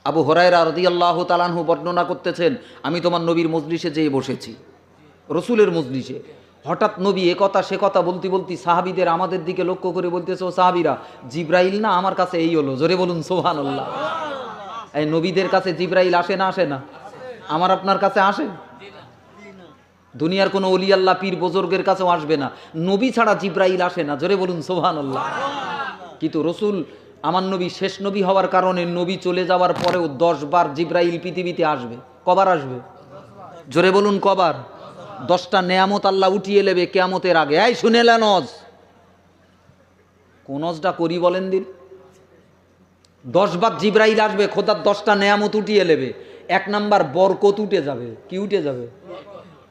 আবু হুরায়রা রাদিয়াল্লাহু তাআলা আনহু বর্ণনা করতেছেন, আমি তোমার নবীর মজলিসে যেয়ে বসেছি, রসুলের মজলিসে। হঠাৎ নবী এ কথা সে কথা বলতে বলতে সাহাবীদের আমাদের দিকে লক্ষ্য করে বলতেছে, ও সাহাবীরা, জিব্রাইল না আমার কাছে এই হলো। জোরে বলুন সুবহানাল্লাহ। এই নবীদের কাছে জিব্রাইল আসে না আসে না? আমার আপনার কাছে আসে? দুনিয়ার কোনো ওলি আল্লাহ পীর বুজুর্গের কাছেও আসবে না, নবী ছাড়া জিব্রাইল আসে না। জোরে বলুন সুবহানাল্লাহ। কিন্তু রসুল আমার নবী শেষ নবী হওয়ার কারণে নবী চলে যাওয়ার পরেও 10 বার জিব্রাইল পৃথিবীতে আসবে। কবার আসবে? জোরে বলুন কবার? 10টা নেয়ামত আল্লাহ উঠিয়ে নেবে কিয়ামতের আগে। এই শুনেলেন অজ, কোন অজটা করি বলেন দিন? 10 বার জিব্রাইল আসবে, খোদার 10টা নেয়ামত উঠিয়ে নেবে। 1 নাম্বার বরকত উঠে যাবে। কি উঠে যাবে?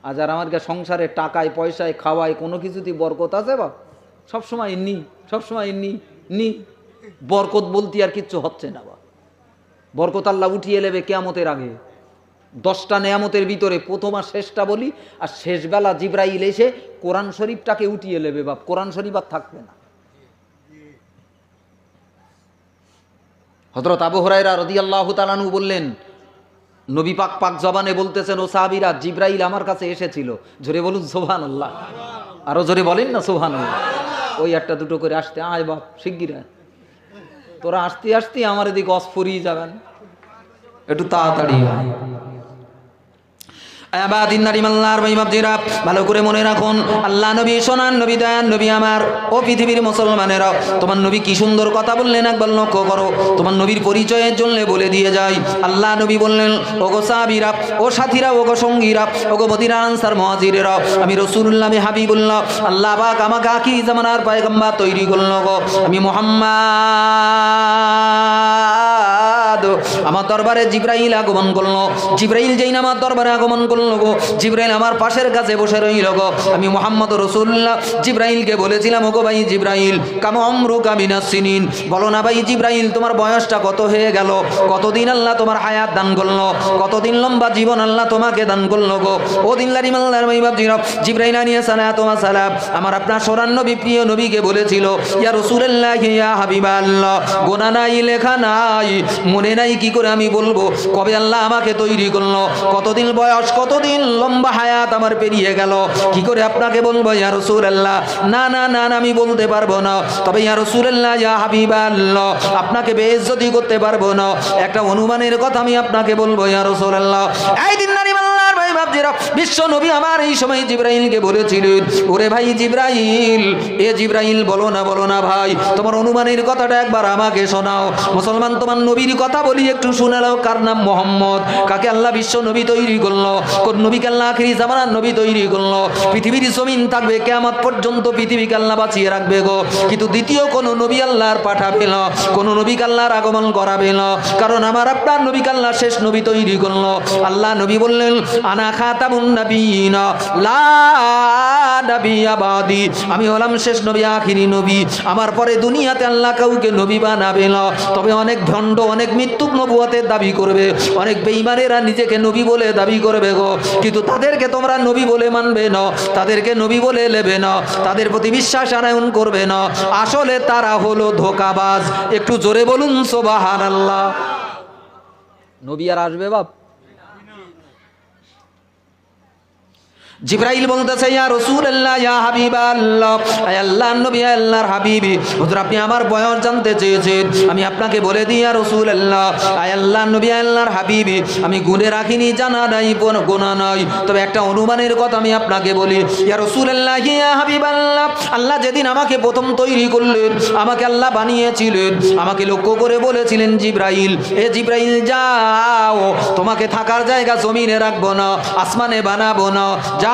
আজ আর আমার সংসারে টাকায় পয়সায় খাওয়ায় কোনো কিছুতেই বরকত আছে বা? সবসময় নি, সবসময় নি। বরকত বলতে আর কিচ্ছু হচ্ছে না বা। বরকত আল্লাহ উঠিয়ে নেবে কিয়ামতের আগে। 10টা নেয়ামতের ভিতরে প্রথম আর শেষটা বলি, আর শেষবেলা জিব্রাইল এসে কোরআন শরীফটাকে উঠিয়ে নেবে বাপ। কোরআন শরীফ আর থাকবে না। হযরত আবু হুরায়রা রাদিয়াল্লাহু তাআলা আনহু বললেন, নবী পাক পাক জবানে বলতেছেন, ও সাহাবীরা, জিব্রাইল আমার কাছে এসেছিল। জোরে বলুন সুবহানাল্লাহ। আরো জোরে বলেন না সুবহানাল্লাহ। ওই একটা দুটো করে আসতে, আয় বাপ শিগগির আয়। তোরা আসতে আসতে আমার এদিকে অস্ফুরিয়ে যাবেন, একটু তাড়াতাড়ি আয়। ভালো করে মনে রাখুন, আল্লাহ নবী সোনার নবী, দয়ার নবী আমার। ও পৃথিবীর মুসলমানেরা, তোমার নবী কি সুন্দর কথা বললেন একবার লক্ষ্য করো। তোমার নবীর পরিচয়ের জন্য বলে দিয়ে যাই। আল্লাহ নবী বললেন, ওগো সাহাবীরা, ও সাথীরা, ওগো সঙ্গীরা, ওগো মদিনা আনসার মুহাজিরেরা, আমি রাসূলুল্লাহ, আমি হাবিবুল্লাহ, আল্লাহ পাক আমাকে আখির জামানার পয়গম্বর তৈরি করলো গো। আমি মুহাম্মদ। আমার দরবারে জিব্রাইল আগমন করলো। জিব্রাইল যেই না আমার দরবারে আগমন করলো গো, জিব্রাইল আমার পাশের কাছে বসে রইল গো। আমি মুহাম্মদ রাসূলুল্লাহ জিব্রাইলকে বলেছিলাম, ওগো ভাই জিব্রাইল, কাম আমরুকা মিনাস সিনিন, বলো না ভাই জিব্রাইল, তোমার বয়সটা কত হয়ে গেল? কতদিন আল্লাহ তোমার হায়াত দান করলো? কতদিন লম্বা জীবন আল্লাহ তোমাকে দান করলো গো? ও দিনদারি মাল্লার ভাই বাপজিরা, জিব্রাইল আলাইহিস সালাম আমার আপনার সোনার নবী, প্রিয় নবীকে বলেছিল, ইয়া রাসূলুল্লাহ, ইয়া হাবিবাল্লাহ, গোনা নাই, লেখা নাই, মনে নাই, কি করে আমি বলবো কবে আল্লাহ আমাকে তৈরি করলো? কতদিন বয়স, কতদিন লম্বা হায়াত আমার পেরিয়ে গেল, কি করে আপনাকে বলবো ইয়া রাসূলুল্লাহ? না না না, আমি বলতে পারবো না। তবে ইয়া রাসূলুল্লাহ, ইয়া হাবিবাল্লাহ, আপনাকে বেইজ্জতি করতে পারবো না। একটা অনুমানের কথা আমি আপনাকে বলবো ইয়া রাসূলুল্লাহ। এই দিন নারী মাল্লার ভাই বাপজিরা, বিশ্ব নবী আমার এই সময় জিব্রাইলকে বলেছিলেন, ওরে ভাই জিব্রাইল, এ জিব্রাইল, বলো না ভাই, তোমার অনুমানের কথাটা একবার আমাকে শোনাও। মুসলমান, তোমার নবীর কথা বলি একটু শুনে নাও। কার নাম? মুহাম্মদ। কাকে আল্লাহ বিশ্ব নবী তৈরি করলো? কোন নবীকে আল্লাহ আখিরি জামানার নবী তৈরি করলো? পৃথিবীর জমিন থাকবে কিয়ামত পর্যন্ত পৃথিবীকে আল্লাহ বাঁচিয়ে রাখবে গো, কিন্তু দ্বিতীয় কোন নবী আল্লাহর পাঠাবে না, কোন নবীকে আল্লাহর আগমন করাবে না, কারণ আমার আপনার নবীকে আল্লাহ শেষ নবী তৈরি করলো। আল্লাহ নবী বললেন, আনা খাতামুন নবিয়িনা লা নাবিয়্যা বাদি, আমি হলাম শেষ নবী, আখিরি নবী। আমার পরে দুনিয়াতে আল্লাহ কাউকে নবী বানাবে না। তবে অনেক ভণ্ড, অনেক মৃত্যুক নবুয়তের দাবি করবে, অনেক বেঈমানেরা নিজেকে নবী বলে দাবি করবে গো, কিন্তু তাদেরকে তোমরা নবী বলে মানবে না, তাদেরকে নবী বলে নেবে না, তাদের প্রতি বিশ্বাস আনয়ন করবে না। আসলে তারা হলো ধোঁকাবাজ। একটু জোরে বলুন সুবহানাল্লাহ। নবী আর আসবে বাপ? জিব্রাইল বলতেছে, ইয়া রাসূলুল্লাহ, ইয়া হাবিবাল্লাহ, আয় আল্লাহর নবী, আল্লাহর হাবিবি, হুজুর আপনি আমার বয়স জানতে চেয়েছেন, আমি আপনাকে বলে দিই, ইয়া রাসূলুল্লাহ, আয় আল্লাহর নবী, আল্লাহর হাবিবি, আমি গুণে রাখিনি, জানা নাই, গোনা নাই, তবে একটা অনুমানের কথা আমি আপনাকে বলি। ইয়া রাসূলুল্লাহ, ইয়া হাবিবাল্লাহ, আল্লাহ যেদিন আমাকে প্রথম তৈরি করলেন, আমাকে আল্লাহ বানিয়েছিলেন, আমাকে লক্ষ্য করে বলেছিলেন, জিব্রাইল, এ জিব্রাইল, যাও, তোমাকে থাকার জায়গা জমিনে রাখবো না, আসমানে বানাবো না, যাও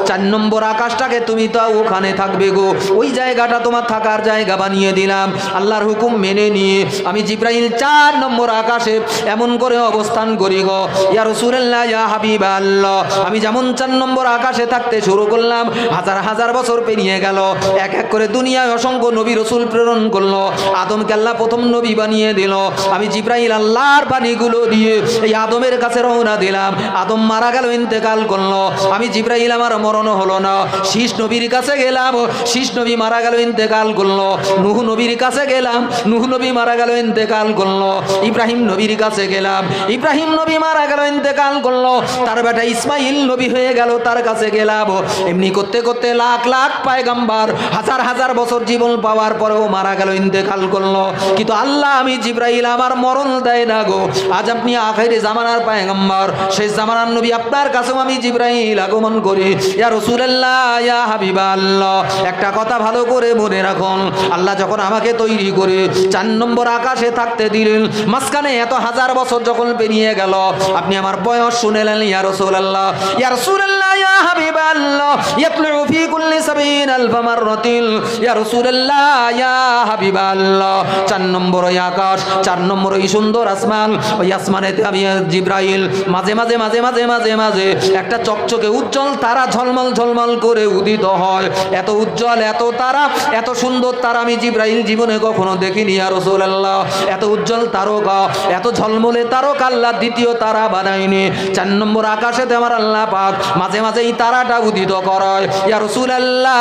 4 নম্বর আকাশটাকে তুমি তো ওখানে থাকবে গো, ওই জায়গাটা তোমার থাকার জায়গা বানিয়ে দিলাম। আল্লাহর হুকুম মেনে নিয়ে আমি জিব্রাইল 4 নম্বর আকাশে এমন করে অবস্থান করি গো, ইয়া রাসূলুল্লাহ, ইয়া হাবিবাল্লাহ, আমি যেমন 4 নম্বর আকাশে থাকতে শুরু করলাম, হাজার হাজার বছর পেরিয়ে গেল, এক এক করে দুনিয়ায় অসংখ্য নবী রাসূল প্রেরণ করলো, আদমকে আল্লাহ প্রথম নবী বানিয়ে দিল। আমি জিব্রাইল আল্লাহর বাণীগুলো দিয়ে এই আদমের কাছে রওনা দিলাম। আদম মারা গেল, ইন্তেকাল ইন্তেকাল করলো। আমি জিবরাইল আমার মরণ হলো না। শীষ নবীর কাছে গেলাম, শীষ নবী মারা গেল, ইন্তেকাল করলো। নূহ নবীর কাছে গেলাম, নূহ নবী মারা গেল, ইন্তেকাল করলো। ইব্রাহিম নবীর কাছে গেলাম, ইব্রাহিম নবী মারা গেল, ইন্তেকাল করলো। তার বেটা ইসমাইল নবী হয়ে গেল, তার কাছে গেলাম। এমনি করতে করতে লাখ লাখ পয়গম্বর হাজার হাজার বছর জীবন পাওয়ার পরেও মারা গেল, ইন্তেকাল করলো। কিন্তু আল্লাহ আমি জিবরাইল আমার মরণ দেয় না গো। আজ আপনি আখিরে জামানার পয়গম্বর, শেষ জামানার নবী, আপনার কাছেও আমি জিবরাইল আগমন করি। ইয়া রাসূলুল্লাহ, ইয়া হাবিবাল্লাহ, একটা কথা ভালো করে মনে রাখুন। আল্লাহ যখন আমাকে তৈরি করে 4 নম্বর আকাশে থাকতে দিলেন, মাঝখানে এত হাজার বছর যখন পেরিয়ে গেল, আপনি আমার বয়স শুনেলেন। ইয়া রাসূলুল্লাহ, ইয়া রাসূলুল্লাহ, ইয়া হাবিবাল্লাহ, ইয়াতলু ফি কুল্লি 70 আলফ মাররাতিন। ইয়া রাসূলুল্লাহ, ইয়া হাবিবাল্লাহ, 4 নম্বর ওই আকাশ, 4 নম্বর ওই সুন্দর আসমান, ওই আসমানেতে আমি জিবরাইল মাঝে মাঝে মাঝে মাঝে মাঝে মাঝে একটা চকচকে উজ্জ্বল তারা ঝলমল ঝলমল করে উদিত হয়। এত উজ্জ্বল, এত তারা, এত সুন্দর তারা আমি জিবরাইল জীবনে কখনো দেখিনি। ইয়া রাসূলুল্লাহ, এত উজ্জ্বল তারকা, এত ঝলমলে তারকা আল্লাহ দ্বিতীয় তারা বানায়নি। 4 নম্বর আকাশেতে আমার আল্লাহ পাক মাঝে মাঝে এই তারাটা উদিত করায়। ইয়া রাসূলুল্লাহ,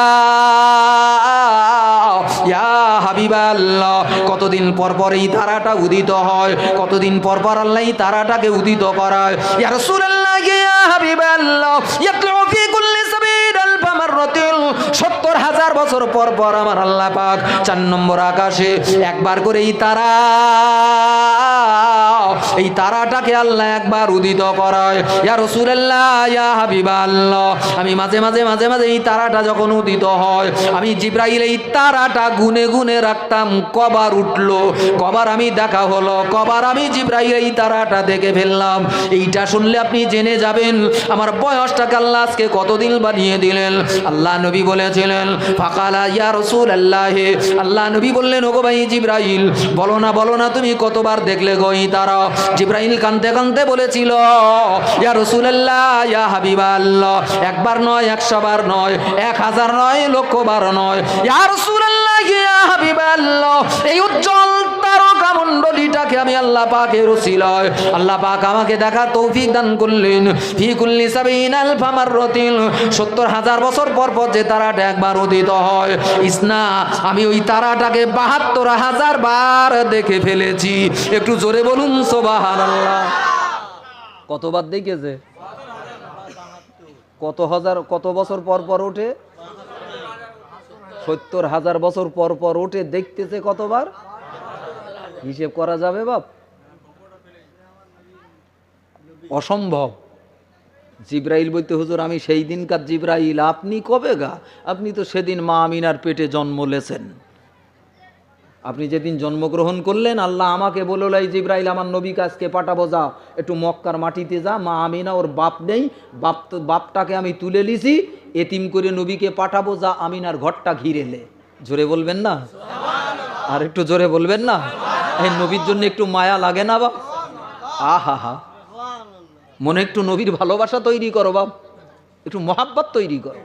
ইয়া হাবিবাল্লাহ, কতদিন পর পর এই তারাটা উদিত হয়, কতদিন পর পর আল্লাহ এই তারাটাকে উদিত করায়। ইয়া রাসূলুল্লাহ, ইয়া হাবিবাল্লাহ, ইয়াতলু ফি কুল্লি 70 আলফ মাররাতিন, 70,000 বছর পর পর আমার আল্লাহ পাক 4 নম্বর আকাশে একবার করে এই তারাটাকে আল্লাহ একবার উদিত করায়। ইয়া রাসূলুল্লাহ, ইয়া হাবিবাল্লাহ, আমি মাঝে মাঝে মাঝে মাঝে এই তারাটা যখন উদিত হয়, আমি জিবরাইল এই তারাটা গুনে গুনে রাখতাম কবার উঠলো, কবার আমি দেখা হলো, কবার আমি জিবরাইল এই তারাটা দেখে ফেললাম। এইটা শুনলে আপনি জেনে যাবেন আমার বয়সটাকে আল্লাহ আজকে কতদিন বানিয়ে দিলেন। আল্লাহ নবী বলেছিলেন, ফাকালা ইয়া রাসূলুল্লাহ, আল্লাহ নবী বললেন, ওগো ভাই জিবরাইল, বলো না বলো না তুমি কতবার দেখলে গো এই তারা? জিবরাইল কাঁদতে কাঁদতে বলেছিল, ইয়া রাসূলুল্লাহ, ইয়া হাবিবাল্লাহ, একবার নয়, 100 বার নয়, 1000 নয়, লক্ষ বার নয়। ইয়া রাসূলুল্লাহ, ইয়া হাবিবাল্লাহ, এই উজ্জ্বল তারকা মণ্ডলীটাকে আমি আল্লাহ পাকের ওসিলায় আল্লাহ পাক আমাকে দেখার তৌফিক দান করলেন। ফি কুল্লি 70 আলফ মাররাতিন, 70,000 বছর পর পর যে তারাটা একবার উদিত হয়, ইসনা আমি ওই তারাটাকে 72,000 বার দেখে ফেলেছি। একটু জোরে বলুন সুবহানাল্লাহ। কতবার দেখেছে? কত বছর পর পর ওঠে? 70,000 বছর পর পর ওঠে। দেখতেছে কতবার? হিসেব করা যাবে বাপ? অসম্ভব। জিবরাইল বলতে, হুজুর আমি সেই দিনকার জিবরাইল। আপনি কবে গা? আপনি তো সেদিন মা আমিনার পেটে জন্ম লেছেন। আপনি যেদিন জন্মগ্রহণ করলেন, আল্লাহ আমাকে বলল, এই জিবরাইল আমার নবীকে আজকে পাঠাবো, যা একটু মক্কার মাটিতে যা, মা আমিনা ওর বাপ নেই, বাপটাকে আমি তুলে লিছি, এতিম করে নবীকে পাঠাবো, যা আমিনার ঘরটা ঘিরে লে। জোরে বলবেন না? আর একটু জোরে বলবেন না? এই নবীর জন্য একটু মায়া লাগে না বাপ? আহা হা, মনে একটু নবীর ভালোবাসা তৈরি করো বাপ, একটু মহাব্বত তৈরি করো।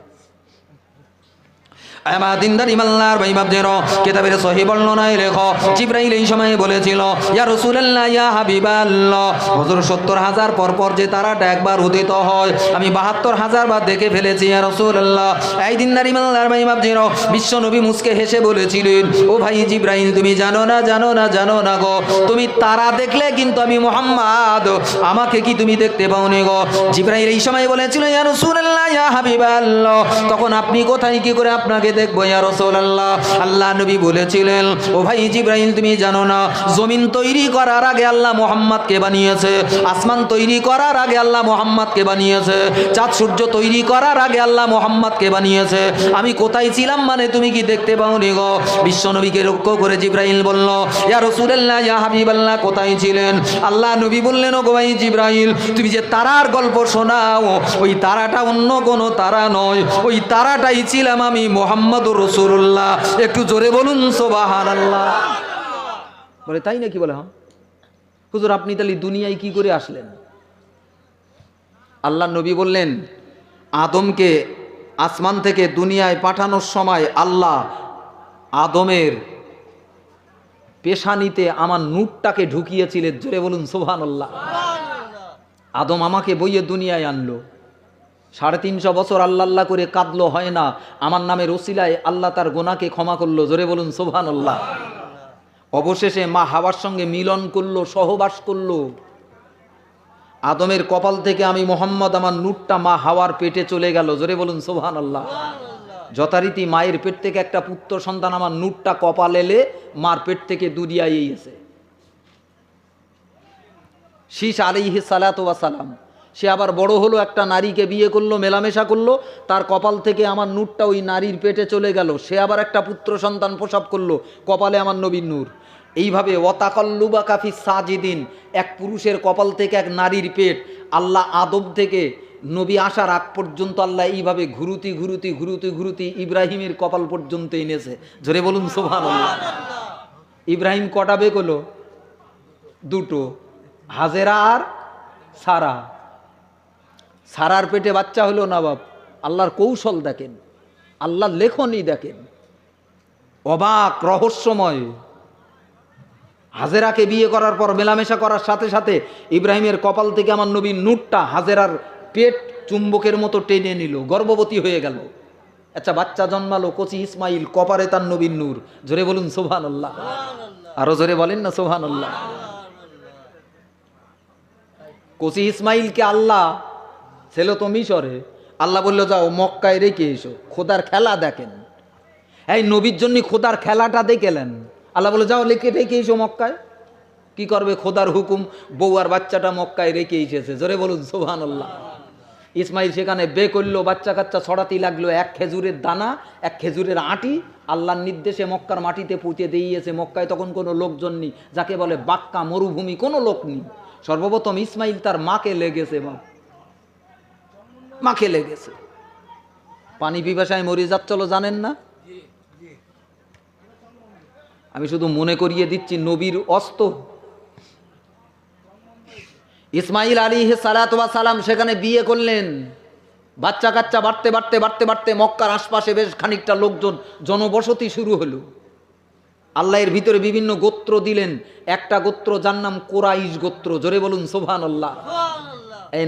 আমার দিনদার ইমানদার ভাই বাপদেরও কিতাবের সহিহ বর্ণনায় লেখো, জিবরাইল এই সময় বলেছিল, ইয়া রাসূলুল্লাহ, ইয়া হাবিবাল্লাহ, হুজুর 70,000 পর পর যে তারাটা একবার উদিত হয়, আমি 72,000 বার দেখে ফেলেছি ইয়া রাসূলুল্লাহ। এই দিনদার ইমানদার ভাই বাপদেরও বিশ্ব নবী মুস্কে হেসে বলেছিলেন, ও ভাই জিবরাইল, তুমি জানো না জানো না জানো না গো, তুমি তারা দেখলে কিন্তু আমি মুহাম্মদ, আমাকে কি তুমি দেখতে পাওনি গো? জিবরাইল এই সময় বলেছিল, ইয়া রাসূলুল্লাহ, ইয়া হাবিবাল্লাহ, তখন আপনি কোথায় কি করে আপনাকে দেখবো ইয়া রাসূলুল্লাহ? আল্লাহ নবী বলেছিলেন, ও ভাই জিবরাইল, তুমি জানো না জমিন তৈরি করার আগে আল্লাহ মুহাম্মদকে বানিয়েছে, আসমান তৈরি করার আগে আল্লাহ মুহাম্মদকে বানিয়েছে, চাঁদ সূর্য তৈরি করার আগে আল্লাহ মুহাম্মদকে বানিয়েছে। আমি কোথায় ছিলাম মানে তুমি কি দেখতে পাওনি গো? বিশ্ব নবীকে লক্ষ্য করে জিবরাইল বলল, ইয়া রাসূলুল্লাহ, ইয়া হাবিবাল্লাহ, কোথায় ছিলেন? আল্লাহ নবী বললেন, ও গো ভাই জিবরাইল, তুমি যে তারার গল্প শোনাও, ওই তারাটা অন্য কোনো তারা নয়, ওই তারাটাই ছিলাম আমি মুহাম্মদুর রাসূলুল্লাহ। একটু জোরে বলুন সুবহানাল্লাহ। বলে, তাই নাকি? বলে, হ্যাঁ। হুজুর আপনি তাহলে দুনিয়ায় কি করে আসলেন? আল্লাহ নবী বললেন, আদমকে আসমান থেকে দুনিয়ায় পাঠানোর সময় আল্লাহ আদমের পেশানিতে আমার নূরটাকে ঢুকিয়েছিলেন। জোরে বলুন সুবহানাল্লাহ। আদম আমাকে বইয়ে দুনিয়ায় আনলো। 350 বছর আল্লাহ আল্লাহ করে কাঁদলো, হয় না, আমার নামের ওসিলায় আল্লাহ তার গোনাকে ক্ষমা করলো, জোরে বলুন সুবহানাল্লাহ। অবশেষে মা হাওয়ার সঙ্গে মিলন করলো, সহবাস করলো। আদমের কপাল থেকে আমি মোহাম্মদ, আমার নূরটা মা হাওয়ার পেটে চলে গেল, জোরে বলুন সুবহানাল্লাহ। যথারীতি মায়ের পেট থেকে একটা পুত্র সন্তান, আমার নূরটা কপাল এলে মার পেট থেকে দুনিয়ায় এসে শীষ আলাইহিস সালাতু ওয়াস সালাম, সে আবার বড় হলো, একটা নারীকে বিয়ে করলো, মেলামেশা করলো, তার কপাল থেকে আমার নূরটা ওই নারীর পেটে চলে গেল, সে আবার একটা পুত্র সন্তান প্রসব করলো, কপালে আমার নবীর নূর। এইভাবে ওয়াতাকাল্লুবা কাফিস সাজিদিন, এক পুরুষের কপাল থেকে এক নারীর পেট, আল্লাহ আদম থেকে নবী আসার আগ পর্যন্ত আল্লাহ এইভাবে ঘুরুতি ঘুরুতি ঘুরুতি ঘুরুতি ইব্রাহিমের কপাল পর্যন্ত এনেছে, জোরে বলুন সুবহানাল্লাহ। ইব্রাহিম কটা বেক হলো? দুটো, হাজেরা আর সারা। সারার পেটে বাচ্চা হলো না বাপ। আল্লাহর কৌশল দেখেন, আল্লাহর লেখনই দেখেন, অবাক রহস্যময়। হাজেরাকে বিয়ে করার পর মেলামেশা করার সাথে সাথে ইব্রাহিমের কপাল থেকে আমার নবীর নূরটা হাজেরার পেট চুম্বকের মতো টেনে নিল, গর্ভবতী হয়ে গেল। আচ্ছা, বাচ্চা জন্মালো, কচি ইসমাইল, কপারে তার নবীর নূর, জোরে বলুন সুবহানাল্লাহ। আরো জোরে বলেন না সুবহানাল্লাহ। কচি ইসমাইলকে আল্লাহ ছিল তো মিশরে, আল্লাহ বলল যাও মক্কায় রেখে এসো, খোদার খেলা দেখেন। এই নবীর জন্য খোদার খেলাটা দেখেলেন, আল্লাহ বলে যাও রেখে এসো মক্কায়। কি করবে? খোদার হুকুম, বউ আর বাচ্চাটা মক্কায় রেখে এসেছে, জোরে বলুন সুবহানাল্লাহ। ইসমাইল সেখানে বে করলো, বাচ্চা কাচ্চা ছড়াতেই লাগলো, এক খেজুরের দানা, এক খেজুরের আটি আল্লাহর নির্দেশে মক্কার মাটিতে পুঁতে দিয়েছে। মক্কায় তখন কোনো লোকজন নেই, যাকে বলে বাক্কা মরুভূমি, কোনো লোক নেই। সর্বপ্রথম ইসমাইল তার মাকে লেগেছে, মাকে লেগেছে, পানি পিপাসায় মরে যাচ্ছিল, জানেন না? আমি শুধু মনে করিয়ে দিচ্ছি নবীর অস্ত। ইসমাইল আলাইহিস সালাতু ওয়াস সালাম সেখানে বিয়ে করলেন, বাচ্চা কাচ্চা বাড়তে বাড়তে বাড়তে বাড়তে মক্কার আশপাশে বেশ খানিকটা লোকজন, জনবসতি শুরু হলো। আল্লাহ এর ভিতরে বিভিন্ন গোত্র দিলেন, একটা গোত্র যার নাম কুরাইশ গোত্র, জোরে বলুন সুবহানাল্লাহ। এই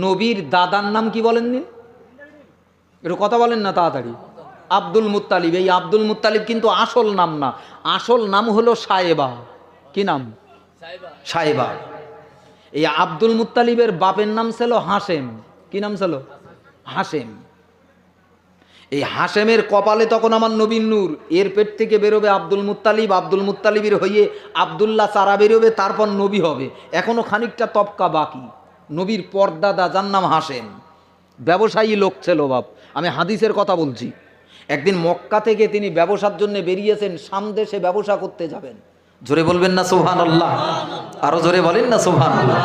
নবীর দাদার নাম কি বলেননি? একটু কথা বলেন না তাড়াতাড়ি। Abdul Muttalib. এই আব্দুল মুত্তালিব কিন্তু আসল নাম না, আসল নাম হলো সায়েবা। কি নাম? সায়েবা। এই আব্দুল মুত্তালিবের বাপের নাম ছিল হাশেম। কি নাম ছিল? হাশেম। এই হাশেমের কপালে তখন আমার নবীর নূর, এর পেট থেকে বেরোবে আব্দুল মুত্তালিব, আব্দুল মুত্তালিবের হয়ে আব্দুল্লাহ চারা বেরোবে, তারপর নবী হবে। এখনো খানিকটা তবকা বাকি। নবীর পরদাদা যার নাম হাশেম, ব্যবসায়ী লোক ছিল বাপ। আমি হাদিসের কথা বলছি। একদিন মক্কা থেকে তিনি ব্যবসার জন্য বেরিয়েছেন, শাম দেশে ব্যবসা করতে যাবেন। জোরে বলবেন না সুবহানাল্লাহ, আরো জোরে বলেন না সুবহানাল্লাহ।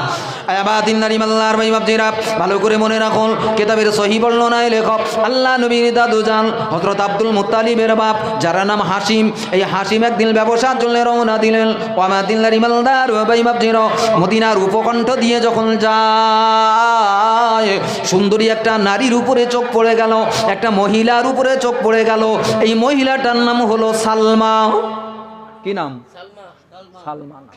আয়াবাতিন নারী মাল্লাহর ভাই বাপজিরা, ভালো করে মনে রাখুন, কিতাবের সহিহ বর্ণনায় লেখক আল্লাহ নবীর দাদু জান হযরত আব্দুল মুত্তালিবের বাপ, যার নাম হাশিম। এই হাশিম একদিন ব্যবসার জন্য রওনা দিলেন। ওয়ামাতিন নারী মালদার ভাই বাপজিরা, মদিনার উপকণ্ঠ দিয়ে যখন যায়, সুন্দরী একটা নারীর উপরে চোখ পড়ে গেল, একটা মহিলার উপরে চোখ পড়ে গেল। এই মহিলাটার নাম হলো সালমা। কি নাম? সালমা নাম।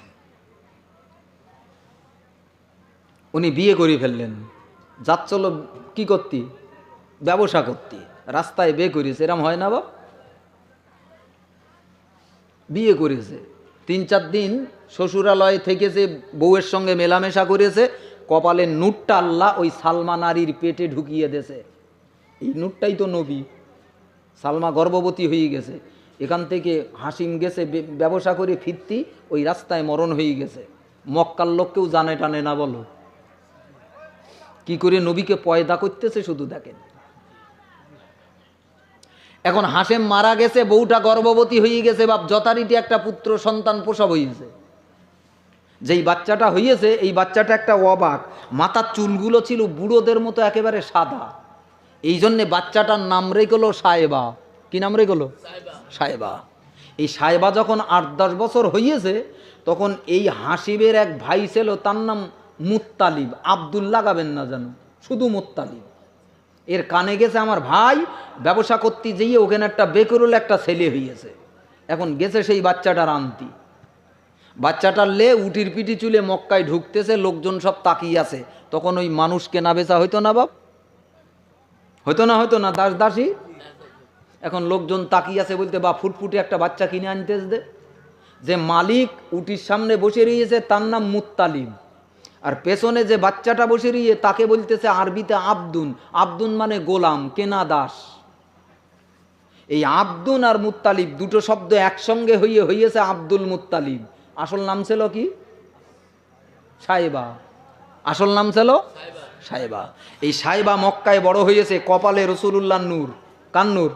উনি বিয়ে করে ফেললেন। যাচ্ছিল কি করতি? ব্যবসা করতি। রাস্তায় বিয়ে করেছে, এরম হয় না বাপ? বিয়ে করেছে, 3-4 দিন শ্বশুরালয় থেকেছে, বউয়ের সঙ্গে মেলামেশা করেছে, কপালের নূরটা আল্লাহ ওই সালমা নারীর পেটে ঢুকিয়ে দেছে। এই নূরটাই তো নবী। সালমা গর্ভবতী হয়ে গেছে। এখান থেকে হাসিম গেছে ব্যবসা করে ফিরতি, ওই রাস্তায় মরণ হয়ে গেছে। মক্কার লোক কেউ জানে টানে না, বলো কি করে নবীকে পয়দা করতেছে শুধু দেখেন। এখন হাসেম মারা গেছে, বউটা গর্ভবতী হয়ে গেছে বাপ, যথারীতি একটা পুত্র সন্তান প্রসব হয়েছে। যেই বাচ্চাটা হয়েছে, এই বাচ্চাটা একটা অবাক, মাথার চুলগুলো ছিল বুড়োদের মতো একেবারে সাদা। এই জন্যে বাচ্চাটার নাম রেখেলো সায়েবা। কি নাম রেখেলো? সায়েবা। এই সায়েবা যখন 8-10 বছর হয়েছে, তখন এই হাসিবের এক ভাই ছিল, তার নাম মুত্তালিব। আব্দুল্লাহ গাবেন না যেন, শুধু মুত্তালিব। এর কানে গেছে আমার ভাই ব্যবসা করতে যেয়ে ওখানে একটা বেকরুল একটা ছেলে হয়েছে। এখন গেছে সেই বাচ্চাটার আনতি। বাচ্চাটার লে উটির পিটি চুলে মক্কায় ঢুকতেছে, লোকজন সব তাকিয়ে আছে। তখন ওই মানুষ কেনা বেচা হইতো না বাপ, হয়তো না দাস দাসী। এখন লোকজন তাকিয়ে আছে বলতে বা ফুটফুটে একটা বাচ্চা কিনে আনতেস দে। যে মালিক উটির সামনে বসে রয়েছে তার নাম মুত্তালিব, আর পেছনে যে বাচ্চাটা বসে রয়ে তাকে বলতেছে আরবিতে আব্দুন। আব্দুন মানে গোলাম, কেনা দাস। এই আব্দুন আর মুত্তালিব দুটো শব্দ একসঙ্গে হইয়েছে আব্দুল মুত্তালিব। আসল নাম ছিল কি? সাইবা। আসল নাম ছিল সাইবা। এই সাইবা মক্কায় বড় হয়েছে, কপালে রসুলুল্লাহ নূর। কার নূর?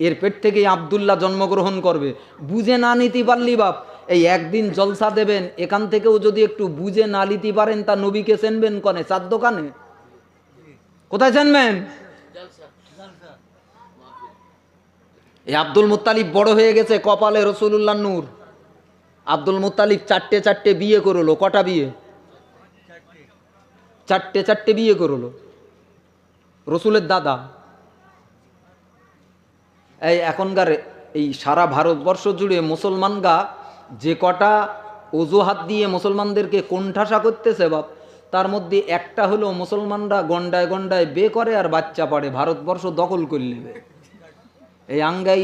এর পেট থেকেই আব্দুল্লাহ জন্মগ্রহণ করবে। বুঝে না নিতে পারলি বাপ, এই একদিন জলসা দেবেন, এখান থেকেও যদি একটু বুঝে না নিতে পারেন তা নবীকে চেনবেন কনে? চার দোকানে? কোথায় চেনবেন? এই আব্দুল মুত্তালিব বড় হয়ে গেছে, কপালে রসুলুল্লাহ নূর। আব্দুল মুত্তালিব চারটে বিয়ে করলো। কটা বিয়ে? চারটে বিয়ে করলো। রসুলের দাদা। এই এখনকার এই সারা ভারতবর্ষ জুড়ে মুসলমানরা যে কটা অজুহাত দিয়ে মুসলমানদেরকে কোণঠাসা করতেছে বাপ, তার মধ্যে একটা হলো মুসলমানরা গন্ডায় গন্ডায় বে করে আর বাচ্চা পাড়ে, ভারতবর্ষ দখল করে নেবে। এই আঙ্গাই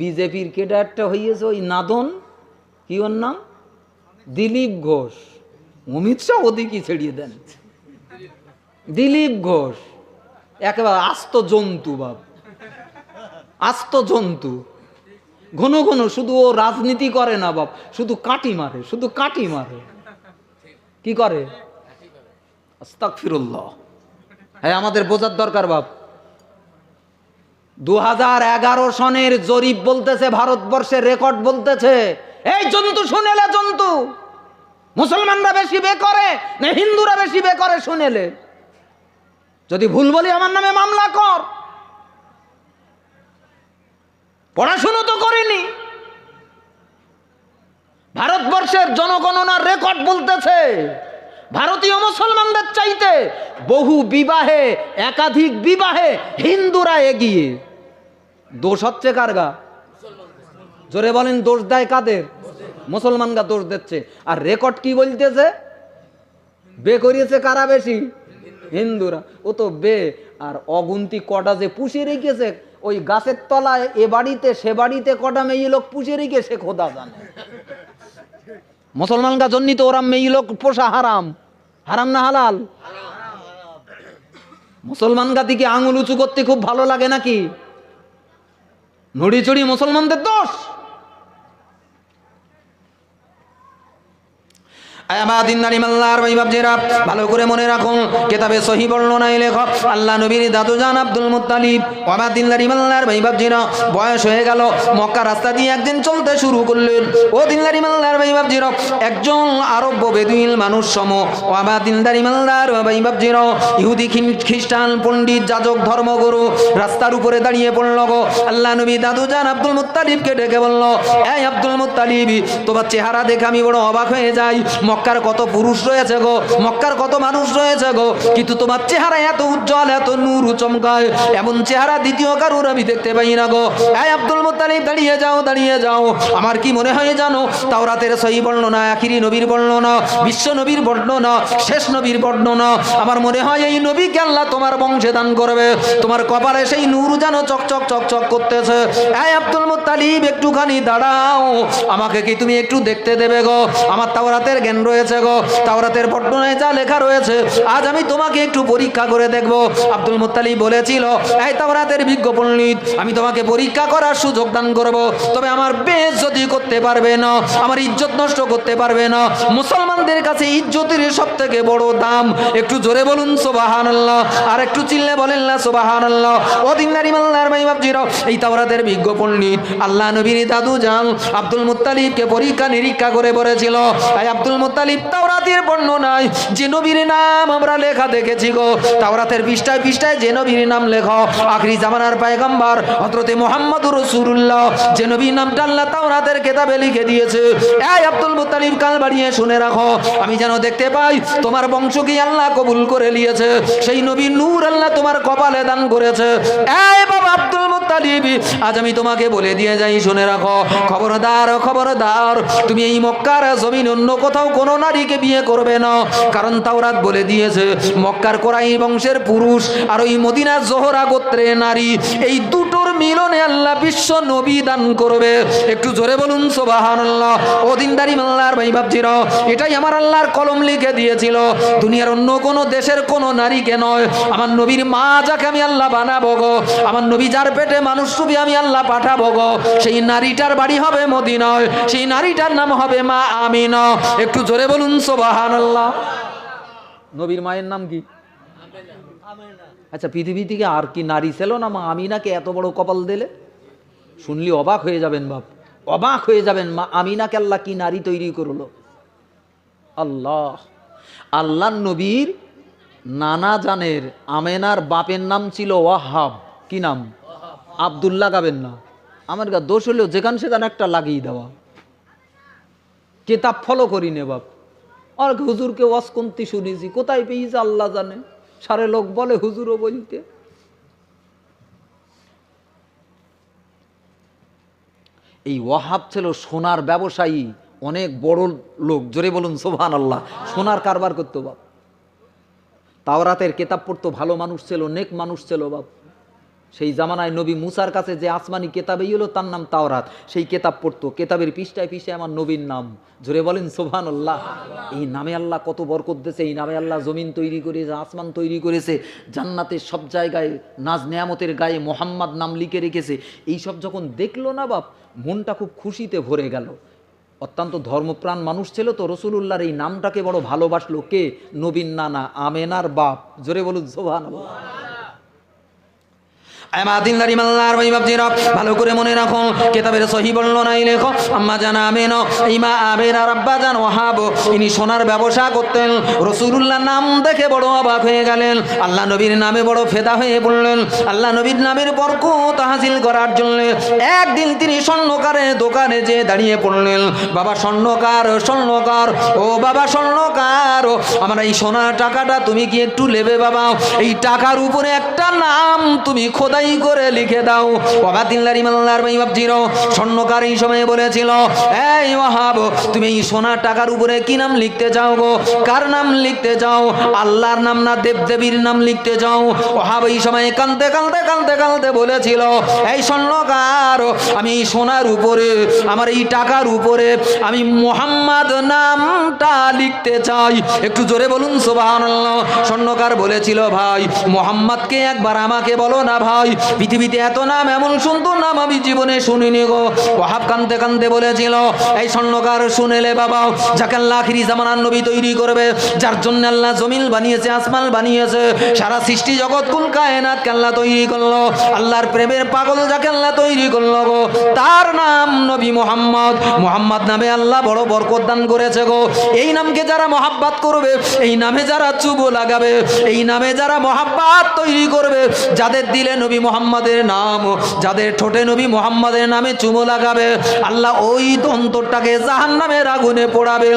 বিজেপির কেডা একটা হইয়েছে, ওই নাদন, কি ওর নাম? দিলীপ ঘোষ। অমিত শাহ ওদিকে ছেড়িয়ে দেন। দিলীপ ঘোষ একেবারে আস্ত জন্তু বাপ, আস্ত জন্তু। ঘন ঘন শুধু ও রাজনীতি করে না বাপ, শুধু কাটি মারে। কি করে? আস্তাগফিরুল্লাহ। হ্যাঁ, আমাদের বোঝার দরকার বাপ। 2011 সনের জরিপ বলতেছে, ভারতবর্ষের রেকর্ড বলতেছে, এই জন্তু শুনেলে জন্তু, মুসলমানরা বেশি বে করে না হিন্দুরা বেশি বে করে? শুনেলে যদি ভুল বলি আমার নামে মামলা কর। পড়াশুনো তো করিনি। ভারতবর্ষের জনগণনার রেকর্ড বলতেছে ভারতীয় মুসলমানদের চাইতে বহু বিবাহে, একাধিক বিবাহে হিন্দুরা এগিয়ে। দোষ হচ্ছে কার গা? জোরে বলেন, দোষ দেয় কাদের? মুসলমানরা দোষ দিচ্ছে। আর রেকর্ড কি বলতেছে? বে করিয়েছে কারা বেশি? হিন্দুরা। ও তো বে আর অগুন্তি কটা যে পুষে রেখেছে ওই গাছের তলায়, এ বাড়িতে সে বাড়িতে কটা মেয়ে লোক পুষে রেখেছে খোদা জানে। মুসলমানরা জন্যই তো ওরা মেয়ে লোক পোষা হারাম। হারাম না হালাল? মুসলমানরা দিকে আঙুল উঁচু করতে খুব ভালো লাগে নাকি? নড়ি চড়ি মুসলমানদের দোষ। ভালো করে মনে রাখুন, কিতাবে সহিহ বর্ণনায় লেখক আল্লাহ নবীর দাদু জান আব্দুল মুত্তালিব ওয়ামাদিল্লার ইমাল্লার ভাই বাবজিরা বয়স হয়ে গেল। মক্কা রাস্তা দিয়ে একদিন চলতে শুরু করলেন। ও দিল্লার ইমাল্লার ভাই বাবজিরা, একজন আরব বেদুইন মানুষ সম ওয়ামাদিল্লার ইমাল্লার ভাই বাবজিরা, ইহুদি খ্রিস্টান পণ্ডিত যাজক ধর্মগুরু রাস্তার উপরে দাঁড়িয়ে পড়ল গো। আল্লাহ নবী দাদু জান আব্দুল মুত্তালিবকে ডেকে বলল, এই আব্দুল মুত্তালিব, তোমার চেহারা দেখে আমি বড় অবাক হয়ে যাই। মক্কার কত পুরুষ রয়েছে গো, মক্কার কত মানুষ রয়েছে গো, কিন্তু তোমার চেহারা এত উজ্জ্বল, এত নূর চমকায়, এমন চেহারা দ্বিতীয় কারুর আমি দেখতে পাই না গো। এই আব্দুল মুত্তালিব, দাঁড়িয়ে যাও। আমার কি মনে হয় জানো? তাওরাতের সহিহ বর্ণনা, আখিরি নবীর বর্ণনা, বিশ্ব নবীর বর্ণনা, শেষ নবীর বর্ণনা, আমার মনে হয় এই নবীকে আল্লাহ তোমার বংশে দান করবে। তোমার কপালে সেই নূর যেন চকচক চকচক করতেছে। এই আব্দুল মুত্তালিব, একটুখানি দাঁড়াও, আমাকে কি তুমি একটু দেখতে দেবে গো? আমার তাওরাতের জ্ঞান রয়েছে গো, তাওরাতের বর্ণনায় যা লেখা রয়েছে, আজ আমি তোমাকে একটু পরীক্ষা করে দেখব। আব্দুল মুত্তালিব বলেছিল, এই তাওরাতের বিজ্ঞ পণ্ডিত, আমি তোমাকে পরীক্ষা করার সুযোগ দান করব, তবে আমার বেইজ্জতি করতে পারবে না, আমার ইজ্জত নষ্ট করতে পারবে না। মুসলমানদের কাছে ইজ্জতের সবথেকে বড় দাম। একটু জোরে বলুন সুবহানাল্লাহ, আর একটু চিল্লে বলেন না সুবহানাল্লাহ। ও দিনদার ইমানদার ভাই বাপজিরা, এই তাওরাতের বিজ্ঞ পণ্ডিত আল্লাহ নবীর দাদু জান আব্দুল মুত্তালিবকে পরীক্ষা নিরীক্ষা করে বলেছিল, এই আব্দুল মুত্তালিব, তাওরাতের বর্ণনায় যে নবীর নাম আমরা লেখা দেখেছি গো, তাওরাতের পৃষ্ঠায় পৃষ্ঠায় যে নবীর নাম লেখা, আখরি জামানার পয়গম্বর হযরতে মুহাম্মদুর রাসূলুল্লাহ, যে নবীর নামটা আল্লাহ তাওরাতের কিতাবে লিখে দিয়েছে। এই আব্দুল মুত্তালিব, কান বাড়িয়ে শুনে রাখো, আমি যেন দেখতে পাই তোমার বংশকে আল্লাহ কবুল করে নিয়েছে, সেই নবীর নূর আল্লাহ তোমার কপালে দান করেছে। এই বাবা আব্দুল মুত্তালিব, আজ আমি তোমাকে বলে দিয়ে যাই, শুনে রাখো, খবরদার, তুমি এই মক্কার জমিন অন্য কোথাও কোনো নারীকে বিয়ে করবে না, কারণ তাওরাত বলে দিয়েছে মক্কার কোরাই বংশের পুরুষ আর ওই মদিনার জোহরা গোত্রের নারী, এই দুটোর মিলনে আল্লাহ বিশ্ব নবী দান করবে। একটু জোরে বলুন সুবহানাল্লাহ। ও দিনদারি মাল্লার ভাই বাপজিরা, এটাই আমার আল্লাহর কলম লিখে দিয়েছিল। দুনিয়ার অন্য কোনো দেশের কোনো নারীকে নয়, আমার নবীর মা যাকে আমি আল্লাহ বানাবো গো, আমার নবী যার পেটে মানুষ রূপে আমি আল্লাহ পাঠাবো গো, সেই নারীটার বাড়ি হবে মদিনায়, সেই নারীটার নাম হবে মা আমিনা। একটু জোরে বলুন সুবহানাল্লাহ। নবীর মায়ের নাম কি? আচ্ছা, পৃথিবী থেকে আর কি নারী ছিল না মা আমিনাকে এত বড় কপাল দিলে? শুনলি অবাক হয়ে যাবেন বাপ, অবাক হয়ে যাবেন। মা আমিনাকে আল্লাহ কি নারী তৈরি করলো। আল্লাহ, আল্লাহ নবীর নানা জানের আমেনার বাপের নাম ছিল ওয়াহাব। কি নাম? আব্দুল্লাহ গাবেন না, আমার গা দোষ হলেও যেখান সেখানে একটা লাগিয়ে দেওয়া, কেতাব ফলো করি নে বাপ। আর হুজুরকে ওয়াসকন্তি শুনেছি, কোথায় পেয়েছে আল্লাহ জানে, সারে লোক বলে হুজুরও বলতে। এই ওয়াহাব ছিল সোনার ব্যবসায়ী, অনেক বড় লোক, জোরে বলুন সুবহানাল্লাহ। সোনার কারবার করতো বাপ, তাওরাতের কেতাব পড়তো, ভালো মানুষ ছিল, নেক মানুষ ছিল বাপ। সেই জামানায় নবী মুসার কাছে যে আসমানি কেতাবেই হলো তার নাম তাওরাত, সেই কেতাব পড়তো, কেতাবের পৃষ্ঠায় পৃষ্ঠায় আমার নবীর নাম, জোরে বলেন সুবহানাল্লাহ। এই নামে আল্লাহ কত বরকত দিয়েছে, এই নামে আল্লাহ জমিন তৈরি করেছে, আসমান তৈরি করেছে, জান্নাতের সব জায়গায় নাজ নেয়ামতের গায়ে মোহাম্মদ নাম লিখে রেখেছে। এইসব যখন দেখলো না বাপ, মনটা খুব খুশিতে ভরে গেল। অত্যন্ত ধর্মপ্রাণ মানুষ ছিল তো, রসুলুল্লাহর এই নামটাকে বড় ভালোবাসলো। কে? নবীর নানা আমেনার বাপ, জোরে বলুন সুবহানাল্লাহ। ভালো করে মনে রাখো, কেতাবের সহি বর্ণনায় লেখো আম্মা জানা আমেনা, ইমা আমেনা আব্বা জান ওয়াহাব, ইনি সোনার ব্যবসা করতেন। রাসূলুল্লাহর নাম দেখে বড় অবাক হয়ে গেলেন, আল্লাহ নবীর নামে বড় ফেদা হয়ে পড়লেন। আল্লাহ নবীর নামের বরকত হাসিল করার জন্য একদিন তিনি স্বর্ণকারের দোকানে যে দাঁড়িয়ে পড়লেন। বাবা স্বর্ণকার, স্বর্ণকার, ও বাবা স্বর্ণকার, আমার এই সোনার টাকাটা তুমি কি একটু নেবে বাবা? এই টাকার উপরে একটা নাম তুমি খোদাই করে লিখে দাও। বাবা দিনদারি মাল্লার ভাই বাপজিরো, স্বর্ণকার এই সময় বলেছিল, এই ওয়াহাব, তুমি এই সোনার টাকার উপরে কি নাম লিখতে চাও গো? কার নাম লিখতে চাও? আল্লাহর নাম না দেবদেবীর নাম লিখতে চাও? ওয়াহাব এই সময় কাঁদতে কাঁদতে কাঁদতে কাঁদতে বলেছিল, এই স্বর্ণকার, আমি এই সোনার উপরে, আমার এই টাকার উপরে আমি মুহাম্মদ নামটা লিখতে চাই। একটু জোরে বলুন সুবহানাল্লাহ। স্বর্ণকার বলেছিল, ভাই মুহাম্মদকে একবার আমাকে বলো না ভাই, পৃথিবীতে এত নাম, এমন সুন্দর নাম আমি জীবনে শুনিনি গো। ওয়াহাব কাঁদতে কাঁদতে বলেছিল, এই স্বর্ণকার শুনেলে বাবা, যাকে আল্লাহ আখিরি জামানার নবী তৈরি করবে, যার জন্য আল্লাহ জমিন বানিয়েছে, আসমান বানিয়েছে, সারা সৃষ্টি জগৎ কুল কায়নাতকে আল্লাহ তৈরি করলো, আল্লাহর প্রেমের পাগল যাকে আল্লাহ তৈরি করলো গো, তার নাম নবী মুহাম্মদ। মুহাম্মদ নামে আল্লাহ বড় বরকত দান করেছে গো। এই নামকে যারা মহাব্বত করবে, এই নামে যারা চুবো লাগাবে, এই নামে যারা মহাব্বত তৈরি করবে, যাদের দিলে নবী মুহাম্মাদের নাম, যাদের ঠোঁটে নবী মুহাম্মাদের নামে চুমো লাগাবে, আল্লাহ ওই অন্তরটাকে জাহান্নামের আগুনে পোড়াবে।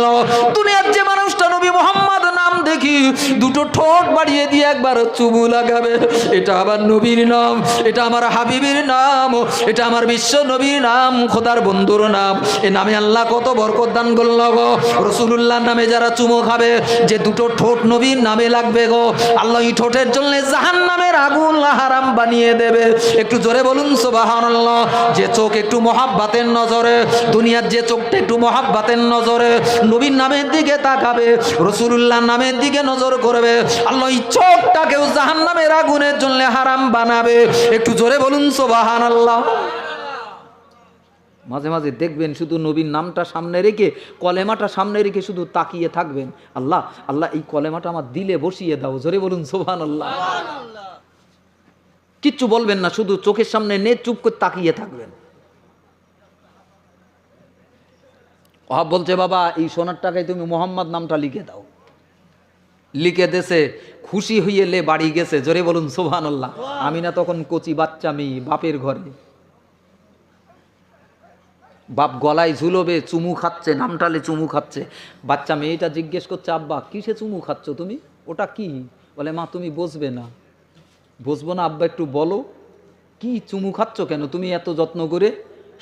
দুনিয়ার যে মানুষটা নবী মুহাম্মদ নাম দেখি দুটো ঠোঁট বাড়িয়ে দিয়ে একবার চুমু লাগাবে, এটা আমার নবীর নাম, এটা আমার হাবিবের নাম, এটা আমার বিশ্ব নবীর নাম, খোদার বন্ধুর নাম। এ নামে আল্লাহ কত বরকত দান করলো গো। রাসূলুল্লাহর নামে যারা চুমো খাবে, যে দুটো ঠোঁট নবীর নামে লাগবে গো, আল্লাহ এই ঠোঁটের জন্য জাহান্নামের আগুন হারাম বানিয়ে দেবে। একটু জোরে বলুন সুবহানাল্লাহ। যে চোখ একটু মহাব্বতের নজরে, দুনিয়ার যে চোখটা একটু মহাব্বতের নজরে নবীর নামের দিকে তাকাবে, রাসূলুল্লাহর নামের দিকে নজর করবে, আল্লাহ এই চোখটাকেও জাহান্নামের আগুনের জন্য হারাম বানাবে। একটু জোরে বলুন সুবহানাল্লাহ। মাঝে মাঝে দেখবেন শুধু নবীর নামটা সামনে রেখে, কলেমাটা সামনে রেখে শুধু তাকিয়ে থাকবেন, আল্লাহ আল্লাহ এই কলেমাটা আমার দিলে বসিয়ে দাও। জোরে বলুন সুবহানাল্লাহ। কিচ্ছু বলবেন না, শুধু চোখের সামনে নে চুপ করে তাকিয়ে থাকবেন। ওয়াহাব বলছে, বাবা এই সোনার টাকায় তুমি মুহাম্মদ নামটা লিখে দাও। লিখে দেশে খুশি হইয়ে লে বাড়ি গেছে। জোরে বলুন সুবহানাল্লাহ। আমিনা তখন কচি বাচ্চা মেয়ে, বাপের ঘরে, বাপ গলায় ঝুলবে, চুমু খাচ্ছে, নামটালে চুমু খাচ্ছে। বাচ্চা মেয়েটা জিজ্ঞেস করছে, আব্বা কিসে চুমু খাচ্ছ তুমি? ওটা কি? বলে, মা তুমি বসবে না। বসবো না আব্বা, একটু বলো কি চুমু খাচ্ছ কেন তুমি এত যত্ন করে?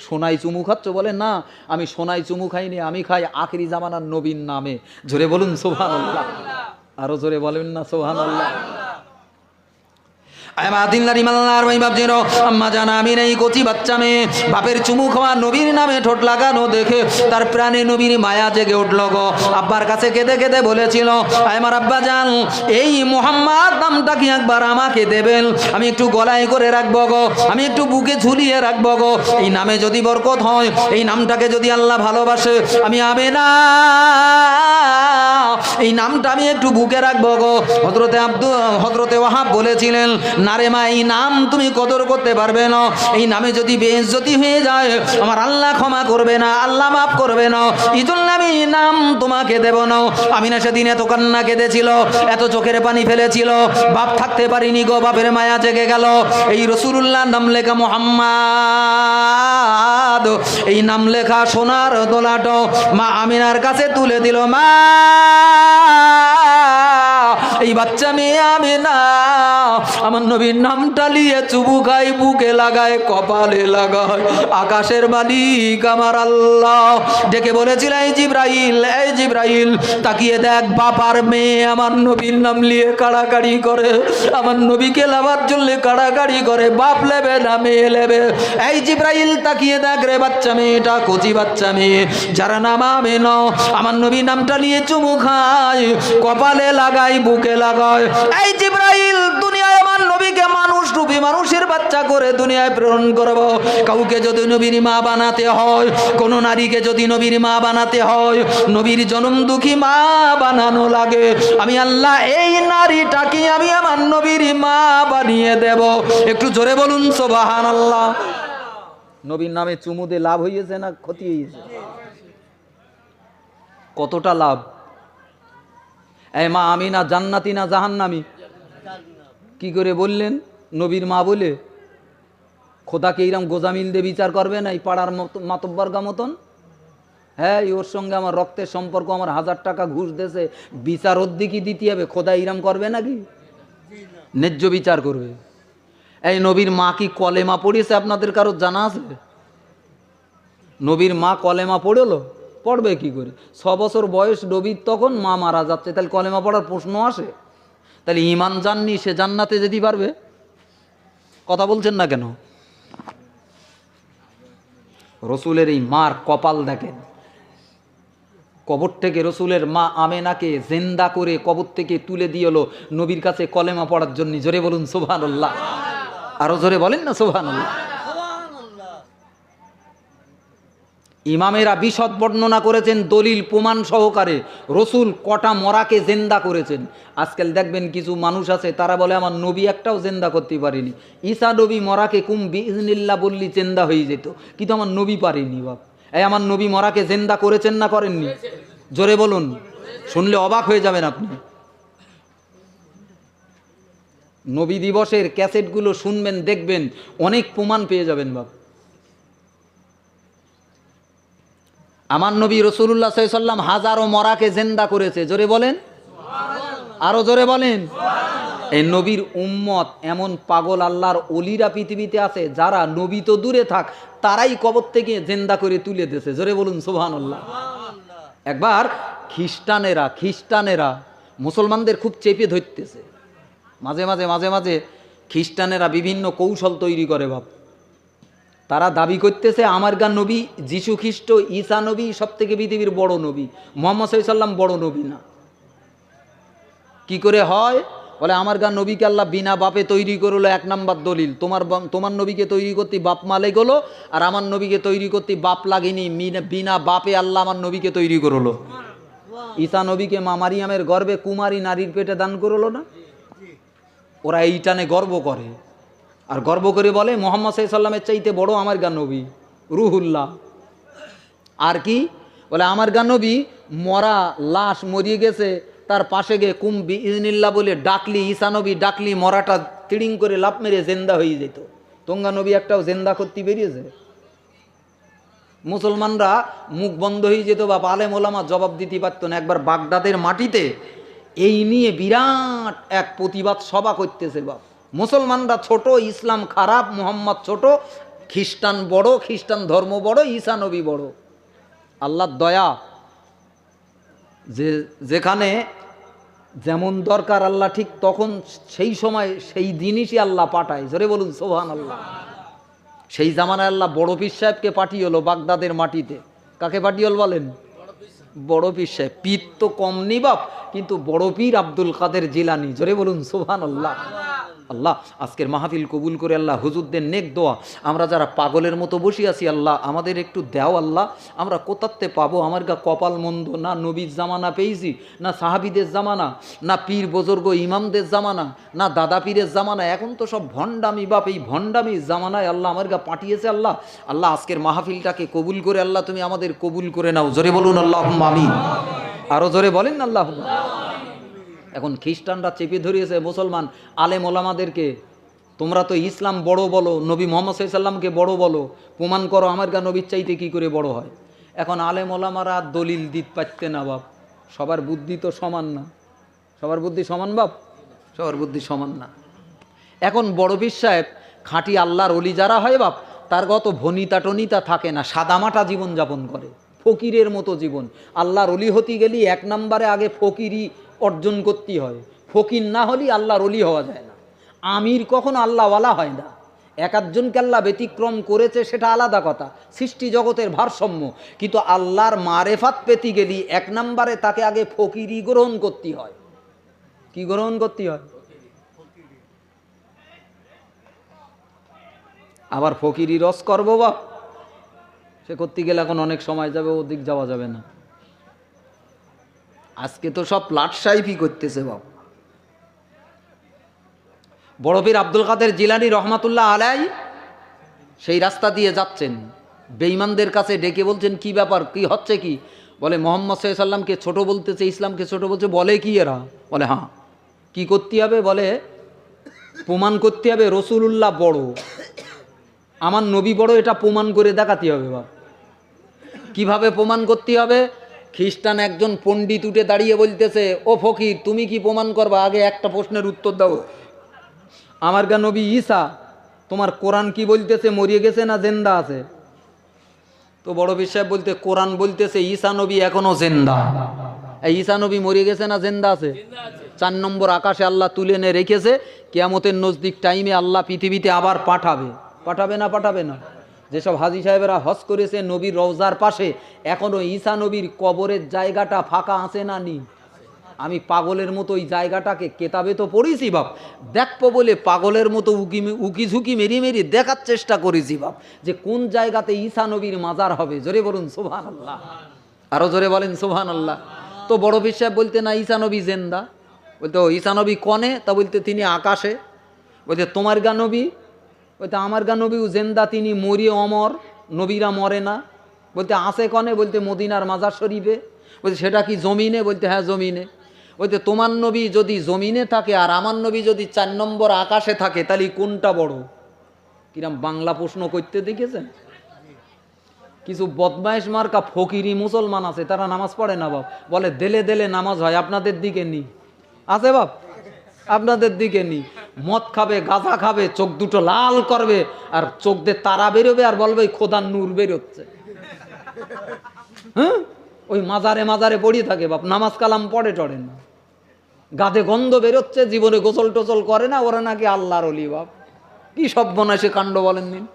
সোনাই চুমু খাচ্ছ? বলে না, আমি সোনাই চুমু খাইনি, আমি খাই আখিরি জামানার নবীর নামে। জোরে বলুন সুবহানাল্লাহ। আরো জোরে বলেন না সুবহানাল্লাহ। কচি বাচ্চা মেয়ে বাপের চুমু খাওয়া নবীর নামে ঠোঁট লাগানো দেখে তার প্রাণে নবীর মায়া জেগে উঠল গো। আব্বার কাছে কেঁদে কেঁদে বলেছিল, আমার আব্বা জান, এই মোহাম্মদ নামটা কি একবার আমাকে দেবেন? আমি একটু গলায় করে রাখবো গো, আমি একটু বুকে ঝুলিয়ে রাখবো গো। এই নামে যদি বরকত হয়, এই নামটাকে যদি আল্লাহ ভালোবাসে, আমি আমেনা এই নামটা আমি একটু বুকে রাখবো গো। হযরতে ওয়াহাব বলেছিলেন, না রে মা, এই নাম তুমি কদর করতে পারবে না। এই নামে যদি বেইজ্জতি হয়ে যায়, আমার আল্লাহ ক্ষমা করবে না, আল্লাহ মাফ করবে না। এই জন্য আমি এই নাম তোমাকে দেব না। আমিনা সেদিন এত কান্না কেঁদেছিল, এত চোখের পানি ফেলেছিল, বাপ থাকতে পারিনি গো, বাপের মায়া জেগে গেল। এই রাসূলুল্লাহ নাম লেখা মুহাম্মদ, এই নাম লেখা সোনার দোলাটো মা আমিনার কাছে তুলে দিল। মা, এই বাচ্চা মেয়ে আমিনা আমার নবীর নামটা নিয়ে চুবু খাই, বুকে লাগায়, কপালে লাগায়। আকাশের মালিক আমার আল্লাহ ডেকে বলেছিল, এই জিবরাইল, এই জিবরাইল, তাকিয়ে দেখ, বাবার মেয়ে আমার নবীর নাম নিয়ে কাড়াকাড়ি করে, আমার নবীকে লাভার জন্য কাড়াকাড়ি করে, বাপ লেবে না মেয়ে লেবে। এই জিবরাইল, তাকিয়ে দেখ রে বাচ্চা মেয়েটা, কচি বাচ্চা মেয়ে, যারা নাম আমিনা আমার নবীর নামটা নিয়ে চুমু খায়, কপালে লাগাই, বুকে লাগায়। এই জিবরাইল, দুনিয়ায় আমার নবীকে মানুষ রূপী মানুষের বাচ্চা করে দুনিয়ায় প্রেরণ করব। কাউকে যদি নবীর মা বানাতে হয়, কোন নারীকে যদি নবীর মা বানাতে হয়, নবীর জনম দুঃখী মা বানানো লাগে, আমি আল্লাহ এই নারীটাকে আমি আমার নবীর মা বানিয়ে দেব। একটু জোরে বলুন সুবহানাল্লাহ। নবীর নামে চুমু দিয়ে লাভ হয়েছে না ক্ষতি হয়েছে? কতটা লাভ! এই মা আমিনা জান্নাতি না জাহান্নামী? কি করে বললেন নবীর মা বলে? খোদাকে এইরকম গোজামিল দিয়ে বিচার করবে না এই পাড়ার মাতব্বরগা মতন? হ্যাঁ, ওর সঙ্গে আমার রক্তের সম্পর্ক, আমার 1000 টাকা ঘুষ দেশে, বিচার ওর দিকই দিতে হবে। খোদা এইরকম করবে নাকি? ন্যায্য বিচার করবে। এই নবীর মা কি কলেমা পড়িয়েছে? আপনাদের কারো জানা আছে? নবীর মা কলেমা পড়লো? পড়বে কি করে? 6 বছর বয়স নবীর, তখন মা মারা যাচ্ছে, তাহলে কলেমা পড়ার প্রশ্ন আসে? তাহলে ইমান জাননি সে জান্নাতে যেতে পারবে? কথা বলছেন না কেন? রসুলের এই মার কপাল দেখেন। কবর থেকে রসুলের মা আমেনাকে জিন্দা করে কবর থেকে তুলে দিয়ে হলো নবীর কাছে কলেমা পড়ার জন্য। জোরে বলুন সুবহানাল্লাহ। আরো জোরে বলেন না সুবহানাল্লাহ। ইমামেরা বিশদ বর্ণনা করেছেন দলিল প্রমাণ সহকারে, রসুল কটা মরাকে জেন্দা করেছেন। আজকাল দেখবেন কিছু মানুষ আছে, তারা বলে আমার নবী একটাও জেন্দা করতে পারেনি। ঈসা নবী মরাকে কুম বিইজনিল্লাহ বললি জেন্দা হয়ে যেত, কিন্তু আমার নবী পারেনি। বাপ, এই আমার নবী মরাকে জেন্দা করেছেন না করেননি? জোরে বলুন, শুনলে অবাক হয়ে যাবেন আপনি। নবী দিবসের ক্যাসেটগুলো শুনবেন, দেখবেন অনেক প্রমাণ পেয়ে যাবেন। বাপ, আমার নবী রাসূলুল্লাহ সাল্লাল্লাহু আলাইহি ওয়াসাল্লাম হাজারো মরাকে জিন্দা করেছে। জোরে বলেন, আরো জোরে বলেন। এই নবীর উম্মত এমন পাগল আল্লাহর ওলিরা পৃথিবীতে আছে, যারা নবী তো দূরে থাক, তারাই কবর থেকে জিন্দা করে তুলে দিয়েছে। জোরে বলুন সুবহানাল্লাহ। একবার খ্রিস্টানেরা মুসলমানদের খুব চেপে ধরতেছে। মাঝে মাঝে খ্রিস্টানেরা বিভিন্ন কৌশল তৈরি করে। বাপ, তারা দাবি করতেছে আমার গা নবী যীশু খ্রিস্ট ঈসা নবী সব থেকে পৃথিবীর বড় নবী, মুহাম্মদ সাল্লাল্লাহু আলাইহি ওয়াসাল্লাম বড় নবী না। কি করে হয়? বলে আমার গা নবীকে আল্লাহ বিনা বাপে তৈরি করলো, 1 নাম্বার দলিল। তোমার নবীকে তৈরি করতে বাপ মালে গেলো, আর আমার নবীকে তৈরি করতে বাপ লাগেনি, বিনা বাপে আল্লাহ আমার নবীকে তৈরি করলো। ঈসা নবীকে মা মারিয়ামের গর্ভে কুমারী নারীর পেটে দান করলো না? ওরা এইটানে গর্ব করে, আর গর্ব করে বলে মুহাম্মদ সাল্লাল্লাহু আলাইহি ওয়াসাল্লামের চাইতে বড় আমার গা নবী রুহুল্লাহ। আর কি বলে? আমার গা নবী মরা লাশ মরিয়ে গেছে, তার পাশে গিয়ে কুম বিইজনিল্লাহ বলে ডাকলি, ঈসা নবী ডাকলি, মরাটা তিড়িং করে লাফ মেরে জেন্দা হয়ে যেত। তোঙ্গা নবী একটাও জেন্দা করতে বেরিয়েছে? মুসলমানরা মুখ বন্ধ হয়ে যেত, বা আলেম ওলামা জবাব দিতে পারতো না। একবার বাগদাদের মাটিতে এই নিয়ে বিরাট এক প্রতিবাদ সভা করতেছে। বাপ, মুসলমানরা ছোট, ইসলাম খারাপ, মুহাম্মদ ছোট, খ্রিস্টান বড়, খ্রিস্টান ধর্ম বড়, ঈসা নবী বড়। আল্লাহর দয়া, যেখানে যেমন দরকার আল্লাহ ঠিক তখন সেই সময় সেই জিনিসই আল্লাহ পাঠায়। জোরে বলুন সুবহানাল্লাহ। সেই জামানায় আল্লাহ বড় পীর সাহেবকে পাঠিয়ে হলো বাগদাদের মাটিতে। কাকে পাঠিয়ে হল বলেন? বড় পীর সাহেব। পীর তো কম নি বাপ, কিন্তু বড় পীর আব্দুল কাদের জিলানী। জোরে বলুন সুবহানাল্লাহ। আল্লাহ আজকের মাহফিল কবুল করে আল্লাহ, হুজুরদের নেক দোয়া। আমরা যারা পাগলের মতো বসে আছি আল্লাহ আমাদের একটু দেও আল্লাহ। আমরা কোথাতে পাবো? আমার গা কপাল মন্দ, না নবীর জামানা পেয়েছি, না সাহাবিদের জামানা, না পীর বুজুর্গ ইমামদের জামানা, না দাদা পীরের জামানা। এখন তো সব ভণ্ডামি বাপ। এই ভণ্ডামি জামানায় আল্লাহ আমার গা পাঠিয়েছে আল্লাহ। আল্লাহ আজকের মাহফিলটাকে কবুল করে আল্লাহ তুমি আমাদের কবুল করে নাও। জোরে বলুন আল্লাহুম্মা আমিন। আরো জোরে বলেন না আল্লাহুম্মা। এখন খ্রিস্টানরা চেপে ধরিয়েছে মুসলমান আলেম ওলামাদেরকে, তোমরা তো ইসলাম বড় বলো, নবী মুহাম্মদ সাল্লাল্লাহু আলাইহি সাল্লামকে বড় বলো, প্রমাণ করো আমার গা নবীর চাইতে কি করে বড় হয়। এখন আলেম ওলামারা দলিল দিত পারতে না বাপ। সবার বুদ্ধি তো সমান না। সবার বুদ্ধি সমান বাপ? সবার বুদ্ধি সমান না। এখন বড় পীর সাহেব খাঁটি আল্লাহর ওলি যারা হয় বাপ, তার গত ভনিতা টনিতা থাকে না, সাদামাটা জীবনযাপন করে, ফকিরের মতো জীবন। আল্লাহর ওলি হতে গেলি এক নম্বরে আগে ফকিরি অর্জন করতে হয়। ফকির না হলে আল্লাহর ওলি হওয়া যায় না। আমির কখনো আল্লাহওয়ালা হয় না। এক একজনকে আল্লাহ ব্যতিক্রম করেছে সেটা আলাদা কথা, সৃষ্টি জগতের ভারসাম্য। কিন্তু আল্লাহর মারেফাত পেতে গেলি এক নম্বরে তাকে আগে ফকিরি গ্রহণ করতে হয়। কি গ্রহণ করতে হয়? আবার ফকিরি রস করবো বাপ, সে করতে গেলে এখন অনেক সময় যাবে, ওদিক যাওয়া যাবে না। আজকে তো সব লাটসাইফি করতেছে বাপ। বড় পীর আব্দুল কাদের জিলানী রহমাতুল্লাহ আলাইহি সেই রাস্তা দিয়ে যাচ্ছেন, বেঈমানদের কাছে ডেকে বলছেন কি ব্যাপার, কি হচ্ছে কি? বলে মুহাম্মদ সাল্লাল্লাহু আলাইহি সাল্লামকে ছোট বলতেছে, ইসলামকে ছোট বলছে। বলে কি এরা? বলে হ্যাঁ। কি করতে হবে? বলে প্রমাণ করতে হবে রসুলুল্লাহ বড়, আমার নবী বড়, এটা প্রমাণ করে দেখাতে হবে বাপ। কিভাবে প্রমাণ করতে হবে? খ্রিস্টান একজন পণ্ডিত উঠে দাঁড়িয়ে বলতেছে, ও ফকির তুমি কি প্রমাণ করবা? আগে একটা প্রশ্নের উত্তর দাও। আমার গা নবী ঈসা, তোমার কোরআন কি বলতেছে, মরিয়ে গেছে না জিন্দা আছে? তো বড় পীর সাহেব বলতে, কোরআন বলতেছে ঈসা নবী এখনো জিন্দা। এই ঈসা নবী মরিয়ে গেছে না জিন্দা আছে? 4 নম্বর আকাশে আল্লাহ তুলে এনে রেখেছে, কিয়ামতের নজদিক টাইমে আল্লাহ পৃথিবীতে আবার পাঠাবে। পাঠাবে না? পাঠাবে না? যেসব হাজী সাহেবেরা হজ করেছে নবীর রওজার পাশে, এখনো ঈসা নবীর কবরের জায়গাটা ফাঁকা আছে না নি? আমি পাগলের মতো ওই জায়গাটাকে কেতাবে তো পড়েছি বাপ, দেখবো বলে পাগলের মতো উকি ঝুঁকি মেরিয়ে মেরিয়ে দেখার চেষ্টা করেছি বাপ, যে কোন জায়গাতে ঈসা নবীর মাজার হবে। জোরে বলুন সুবহানাল্লাহ। আরো জোরে বলেন সুবহানাল্লাহ। তো বড় পীর সাহেব বলতে, না ঈসা নবী জিন্দা। বলতে ও ঈসা নবী কনে? তা বলতে তিনি আকাশে। বলতে তোমার গা নবী? বলতে আমার গা নবীও জিন্দা, তিনি মরিয়ে অমর, নবীরা মরে না। বলতে আসে কনে? বলতে মদিনার মাজার শরীফে। বলতে সেটা কি জমিনে? বলতে হ্যাঁ জমিনে। বলতে তোমার নবী যদি জমিনে থাকে আর আমার নবী যদি 4 নম্বর আকাশে থাকে, তাহলে কোনটা বড়? কিরম বাংলা প্রশ্ন করতে দেখেছেন? কিছু বদমাইশ মার্কা ফকিরি মুসলমান আছে, তারা নামাজ পড়ে না বাপ, বলে দেলে দেলে নামাজ হয়। আপনাদের দিকে নি আছে বাপ? আপনাদের দিকে নি মদ খাবে, গাঁজা খাবে, চোখ দুটো লাল করবে, আর চোখ দিয়ে তারা বেরোবে, আর বলবে খোদার নূর বেরোচ্ছে। হ্যাঁ, ওই মাজারে মাজারে পড়িয়ে থাকে বাপ, নামাজ কালাম পড়ে টড়ে না, গাধে গন্ধ বেরোচ্ছে, জীবনে গোসল টোসল করে না, ওরা নাকি আল্লাহর ওলি বাপ। কি সর্বনাশে কাণ্ড বলেন দিন।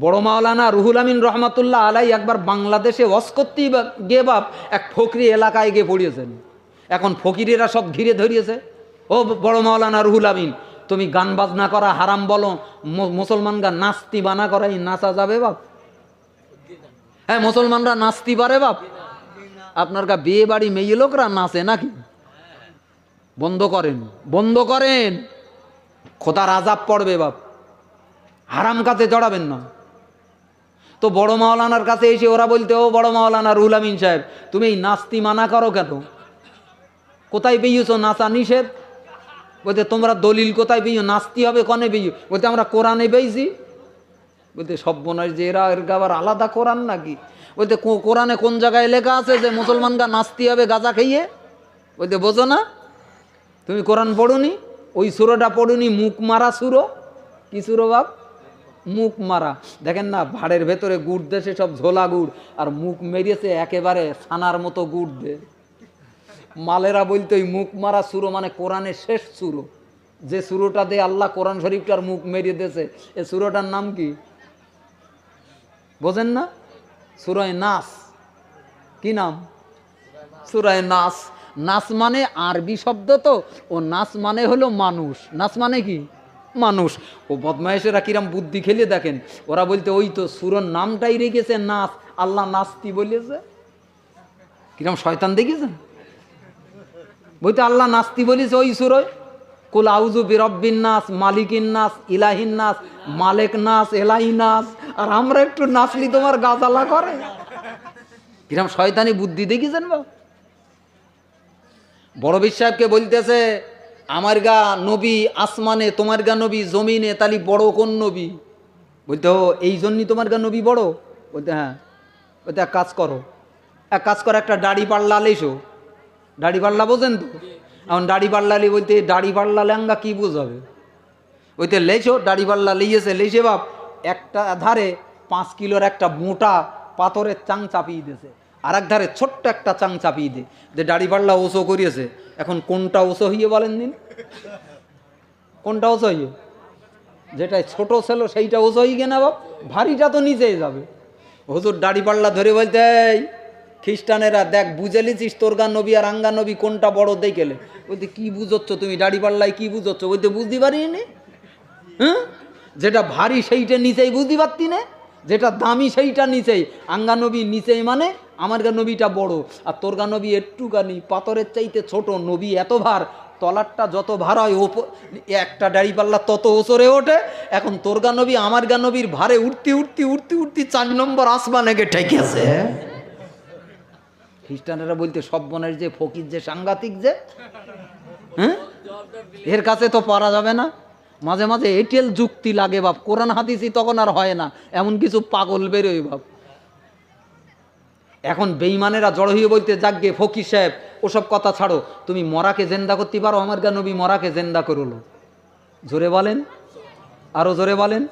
বড় মাওলানা রুহুল আমিন রহমাতুল্লাহ আলাইহি একবার বাংলাদেশে ওয়াজ করতেই গিয়ে বাপ এক ফকরি এলাকায় গিয়ে পড়িয়েছেন। এখন ফকিরেরা সব ঘিরে ধরিয়েছে, ও বড় মাওলানা রুহুল আমিন, তুমি গান বাজনা করা হারাম বলো, মুসলমান গা নাস্তি বানা করাই নাচা যাবে বাপ? হ্যাঁ, মুসলমানরা নাচতে পারে বাপ? আপনার গা বিয়ে বাড়ি মেয়ে লোকরা নাচে নাকি? বন্ধ করেন, বন্ধ করেন, খোদার আযাব পড়বে বাপ। হারাম কাজে জড়াবেন না। তো বড় মাওলানার কাছে এসে ওরা বলতে, ও বড় মাওলানা রুহুল আমিন সাহেব, তুমি এই নাস্তি মানা করো কেন? কোথায় পেয়েছো নাচা নিষেধ? বলতে তোমরা দলিল কোথায় পেয়েছো? নাচতে হবে কনে পেয়েছো? বলতে আমরা কোরআনে পেয়েছি। বলতে সর্বনাশ, যে এরা এর আবার আলাদা কোরআন নাকি? বলতে কোরআনে কোন জায়গায় লেখা আছে যে মুসলমান গা নাচতে হবে গাঁজা খাইয়ে? বলতে বোঝো না? তুমি কোরআন পড়ুনি? ওই সূরাটা পড়ুনি, মুখ মারা সূরা? কি সুরো বাপ? মুখ মারা। দেখেন না ভাড়ের ভেতরে গুড় দেশে সব ঝোলা গুড়, আর মুখ মেরিয়েছে একেবারে ছানার মতো গুড় দে। মালেরা বলতো ওই মুখ মারা সুরো মানে কোরআনের শেষ সুরো, যে সুরোটা দিয়ে আল্লাহ কোরআন শরীফটার মুখ মেরিয়ে দিয়েছে, এ সুরোটার নাম কি বোঝেন না? সূরায়ে নাস। কি নাম? সূরায়ে নাস। নাস মানে আরবি শব্দ তো, ও নাস মানে হলো মানুষ। নাস মানে কি? মানুষ। ও বদমায়েশেরা কিরাম বুদ্ধি খেলে দেখেন, ওরা বলতে ওই তো সুরোর নামটাই রেখেছে নাস, আল্লাহ নাস্তি বলেছে। কিরাম শয়তান দেখেছেন? বলতে আল্লাহ নাস্তি বলেছে ওই সুরোয়, কুল আউযু বিরাব্বিন নাস, মালিকিন নাস, ইলাহিন নাস, মালেক নাস, এলাহি নাস, আর আমরা একটু নাচলি তোমার গাজালা করে। কিরম শয়তানি বুদ্ধি দেখেছেন বা? বড় সাহেবকে বলতেছে আমার গা নবী আসমানে, তোমার গা নবী জমিনে, তালি বড় কোন নবী? বলতে ও এই জন্যই তোমার গা নবী বড়? বলতে হ্যাঁ। বলতে এক কাজ করো, একটা দাড়ি পাল্লা লেসো। দাড়ি পাল্লা বোঝেন তো? এখন দাড়ি পাল্লালি বলতে দাড়ি পাল্লা লেঙ্গা কি বোঝাবে? ওইতে লেছো, দাড়ি পাল্লা লিয়েছে, লেছে বাপ একটা ধারে 5 কিলোর একটা মোটা পাথরের চাং চাপিয়ে দিয়েছে, আর এক ধারে ছোট্ট একটা চাং চাপিয়ে দিয়ে যে দাড়ি পাল্লা ওসো করিয়েছে। এখন কোনটা ওসো হইয়ে বলেন দিন? কোনটা ওসো হইয়ে? যেটাই ছোট ছিল সেইটা ওসো হয়ে গে না বাপ, ভারীটা তো নিচেই যাবে। হুজুর দাড়ি পাল্লা ধরে বলতে খ্রিস্টানেরা দেখ বুঝে লিছিস তোর গা নবী আর আঙ্গা নবী কোনটা বড় দেখেলে? বলতে কি বুঝোচ্ছ তুমি দাড়ি পাল্লায়, কি বুঝোচ্ছ? বলতে বুঝতে পারিনি। হ্যাঁ, যেটা ভারী সেইটা নিচেই বুঝতে পারতি না, যেটা দামি সেইটা নিচেই। আঙ্গা নবী নিচেই মানে আমার গা নবীটা বড়, আর তোর গা নবী একটুখানি পাথরের চাইতে ছোট। নবী এত ভার, তলারটা যত ভার হয় একটা দাড়ি পাল্লা তত ওসরে ওঠে। এখন তোর গা নবী আমার গা নবীর ভারে উঠতে উঠতে উঠতে উঠতে 4 নম্বর আসমানে গে ঠেকেছে। খ্রিস্টানেরা বলতে সব বনের যে ফকির যে সাংঘাতিক যে, হ্যাঁ, এর কাছে তো পারা যাবে না। মাঝে মাঝে এটেল যুক্তি লাগে বাপ, কোরআন হাদিসই তখন আর হয় না, এমন কিছু পাগল বেরোয় বাপ। এখন বেঈমানেরা জড়ো হয়ে বলতে যাকগে ফকির সাহেব ওসব কথা ছাড়ো, তুমি মরাকে জেন্দা করতে পারো? আমার গা নবী মরাকে জেন্দা করলো। জোরে বলেন, আরো জোরে বলেন।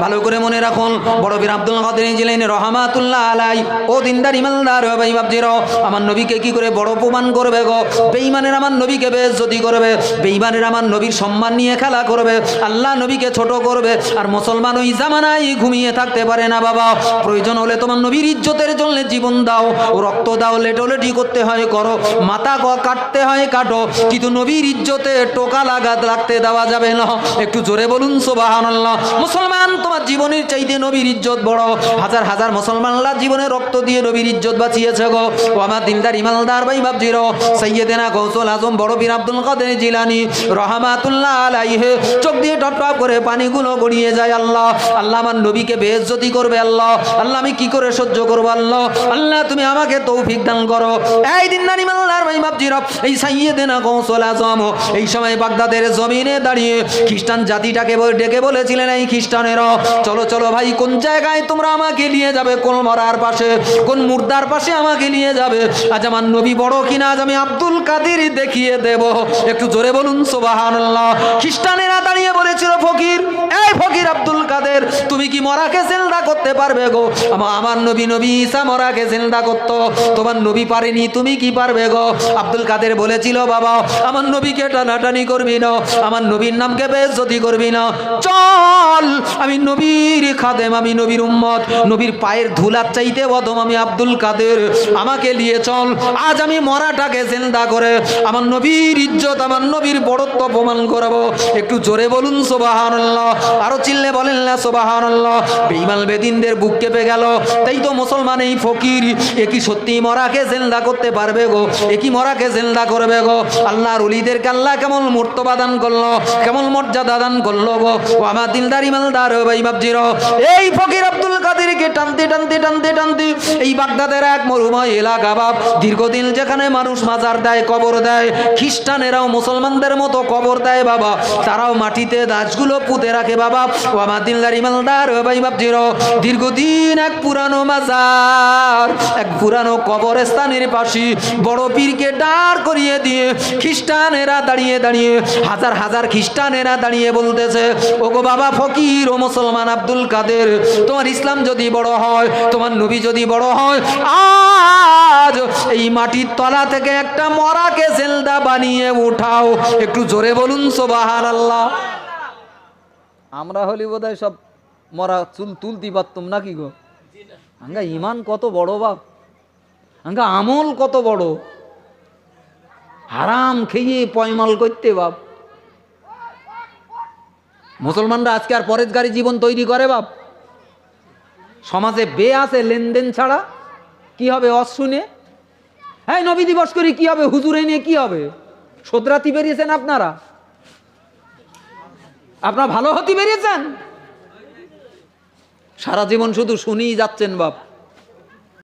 ভালো করে মনে রাখুন, বড় বীর আব্দুল কাদের জিলানী রহমাতুল্লাহ আলাই ও দিনদার ইমানদার ভাই বাপজিরা, আমার নবীকে কি করে বড় অপমান করবে গো? বেঈমানের আমার নবীকে বেইজ্জতি করবে, বেঈমানের আমার নবীর সম্মান নিয়ে খেলা করবে, আল্লাহ নবীকে ছোট করবে। আর মুসলমান ওই জামানায় ঘুমিয়ে থাকতে পারে না বাবা। প্রয়োজন হলে তোমার নবীর ইজ্জতের জন্য জীবন দাও, রক্ত দাও, লেটোলেটি করতে হয় করো, মাথা কাটতে হয় কাটো, কিন্তু নবীর ইজ্জতে টোকা লাগতে দেওয়া যাবে না। একটু জোরে বলুন সুবহানাল্লাহ। মুসলমান তোমার জীবনের চাইতে নবীর ইজ্জত বড়। হাজার হাজার মুসলমানরা জীবনের রক্ত দিয়ে নবীর ইজ্জত বাঁচিয়েছে গো। ও আমার দিনদার ইমানদার ভাই বাপজিরো, সাইয়েদেনা গৌসুল আজম বড় বীর আব্দুল কাদের জিলানী রহমাতুল্লাহ আলাইহি চোখ দিয়ে টপটপ করে পানিগুলো গড়িয়ে যায়। আল্লাহ আল্লাহ আমার নবীকে বেইজ্জতি করবে, আল্লাহ আল্লাহ আমি কি করে সহ্য করব? আল্লাহ আল্লাহ তুমি আমাকে তৌফিক দান করো। এই দিনদার ইমানদার ভাই বাপজিরো, এই সাইয়েদেনা গৌসুল আজম এই সময় বাগদাদের জমিনে দাঁড়িয়ে খ্রিস্টান জাতিটাকে ডেকে বলেছিলেন, এই খ্রিস্টানেরা চলো চলো ভাই, কোন জায়গায় তোমরা আমাকে নিয়ে যাবে? কোন মরার পাশে, কোন মুর্দার পাশে আমাকে নিয়ে যাবে? আজ আমার নবী বড় কিনা আজ আমি আব্দুল কাদের দেখিয়ে দেব। একটু জোরে বলুন সুবহানাল্লাহ। খ্রিস্টানেরা দাঁড়িয়ে বলেছিল, ফকির এই ফকির আব্দুল কাদের, তুমি কি মরাকে জিন্দা করতে পারবে গো? আমার নবী নবী ঈসা মরাকে জিন্দা করত, তোমার নবী পারেনি, তুমি কি পারবে গো? আব্দুল কাদের বলেছিল, বাবা আমার নবীকে টানাটানি করবি না, আমার নবীর নামকে বেইজ্জতি করবি না, চল আমি নবীর খাদেম, আমি নবীর উম্মত, নবীর পায়ের ধুলার চাইতে অদম আমি আব্দুল কাদের, আমাকে নিয়ে চল। আজ আমি মরাটাকে জিন্দা করে আমার নবীর ইজ্জত, আমার নবীর বড়ত্ব প্রমাণ করবো। একটু জোরে বলুন সুবহানাল্লাহ, আরো চিল্লে বলেন না সুবহানাল্লাহ। বেঈমান বেদিনদের বুক কেঁপে গেল। তাই তো মুসলমান এই ফকির একই সত্যি মরাকে জিন্দা করতে পারবে গো? একই মরাকে জিন্দা করবে গো? আল্লাহর ওলিদেরকে আল্লাহ কেমন মর্তবা দান করলো, কেমন মর্যাদা দান করলো গো। ও আমার দিলদার ইমানদার ভাই বাপজিরো, এই ফকির আব্দুল কাদেরকে টানতে টানতে এই বাগদাদের এক মরুময় এলাকা বাপ, দীর্ঘদিন যেখানে মানুষ মাজার দেয়, কবর দেয়, খ্রিস্টানেরাও মুসলমানদের মতো কবর দেয় বাবা, তারাও মাটিতে দাসগুলো পুঁতে রাখে বাবা। ও আমার দিনদারি মালদার ভাই বাপজির, দীর্ঘদিন এক পুরানো মাজার, এক পুরানো কবরস্থানের পাশে বড় পীরকে দাঁড় করিয়ে দিয়ে খ্রিস্টানেরা দাঁড়িয়ে হাজার হাজার খ্রিস্টানেরা দাঁড়িয়ে বলতেছে, ওগো বাবা ফকির ও মুসলমান আব্দুল কাদের, তোমার ইসলাম যদি বড় হয়, তোমার নবী যদি বড় হয়, আজ এই মাটির তলা থেকে একটা মরাকে জিন্দা বানিয়ে উঠাও। একটু জোরে বলুন সুবহানাল্লাহ। আমরা হলি বোধহয় সব মরা চুল তুলতে পারতাম নাকি গো? আঙ্গা ইমান কত বড় বাপ, আঙ্গা আমল কত বড়, হারাম খেয়ে পয়মাল করতে বাপ। মুসলমানরা আজকে আর পরেশগারী জীবন তৈরি করে বাপ। সমাজে বে আছে লেনদেন ছাড়া কি হবে? অশুনে হ্যাঁ নবী দিবস করি কি হবে? হুজুরে নিয়ে কি হবে? শোধরাতি বেরিয়েছেন আপনারা ভালো হতে বেরিয়েছেন, সারা জীবন শুধু শুনেই যাচ্ছেন বাপ।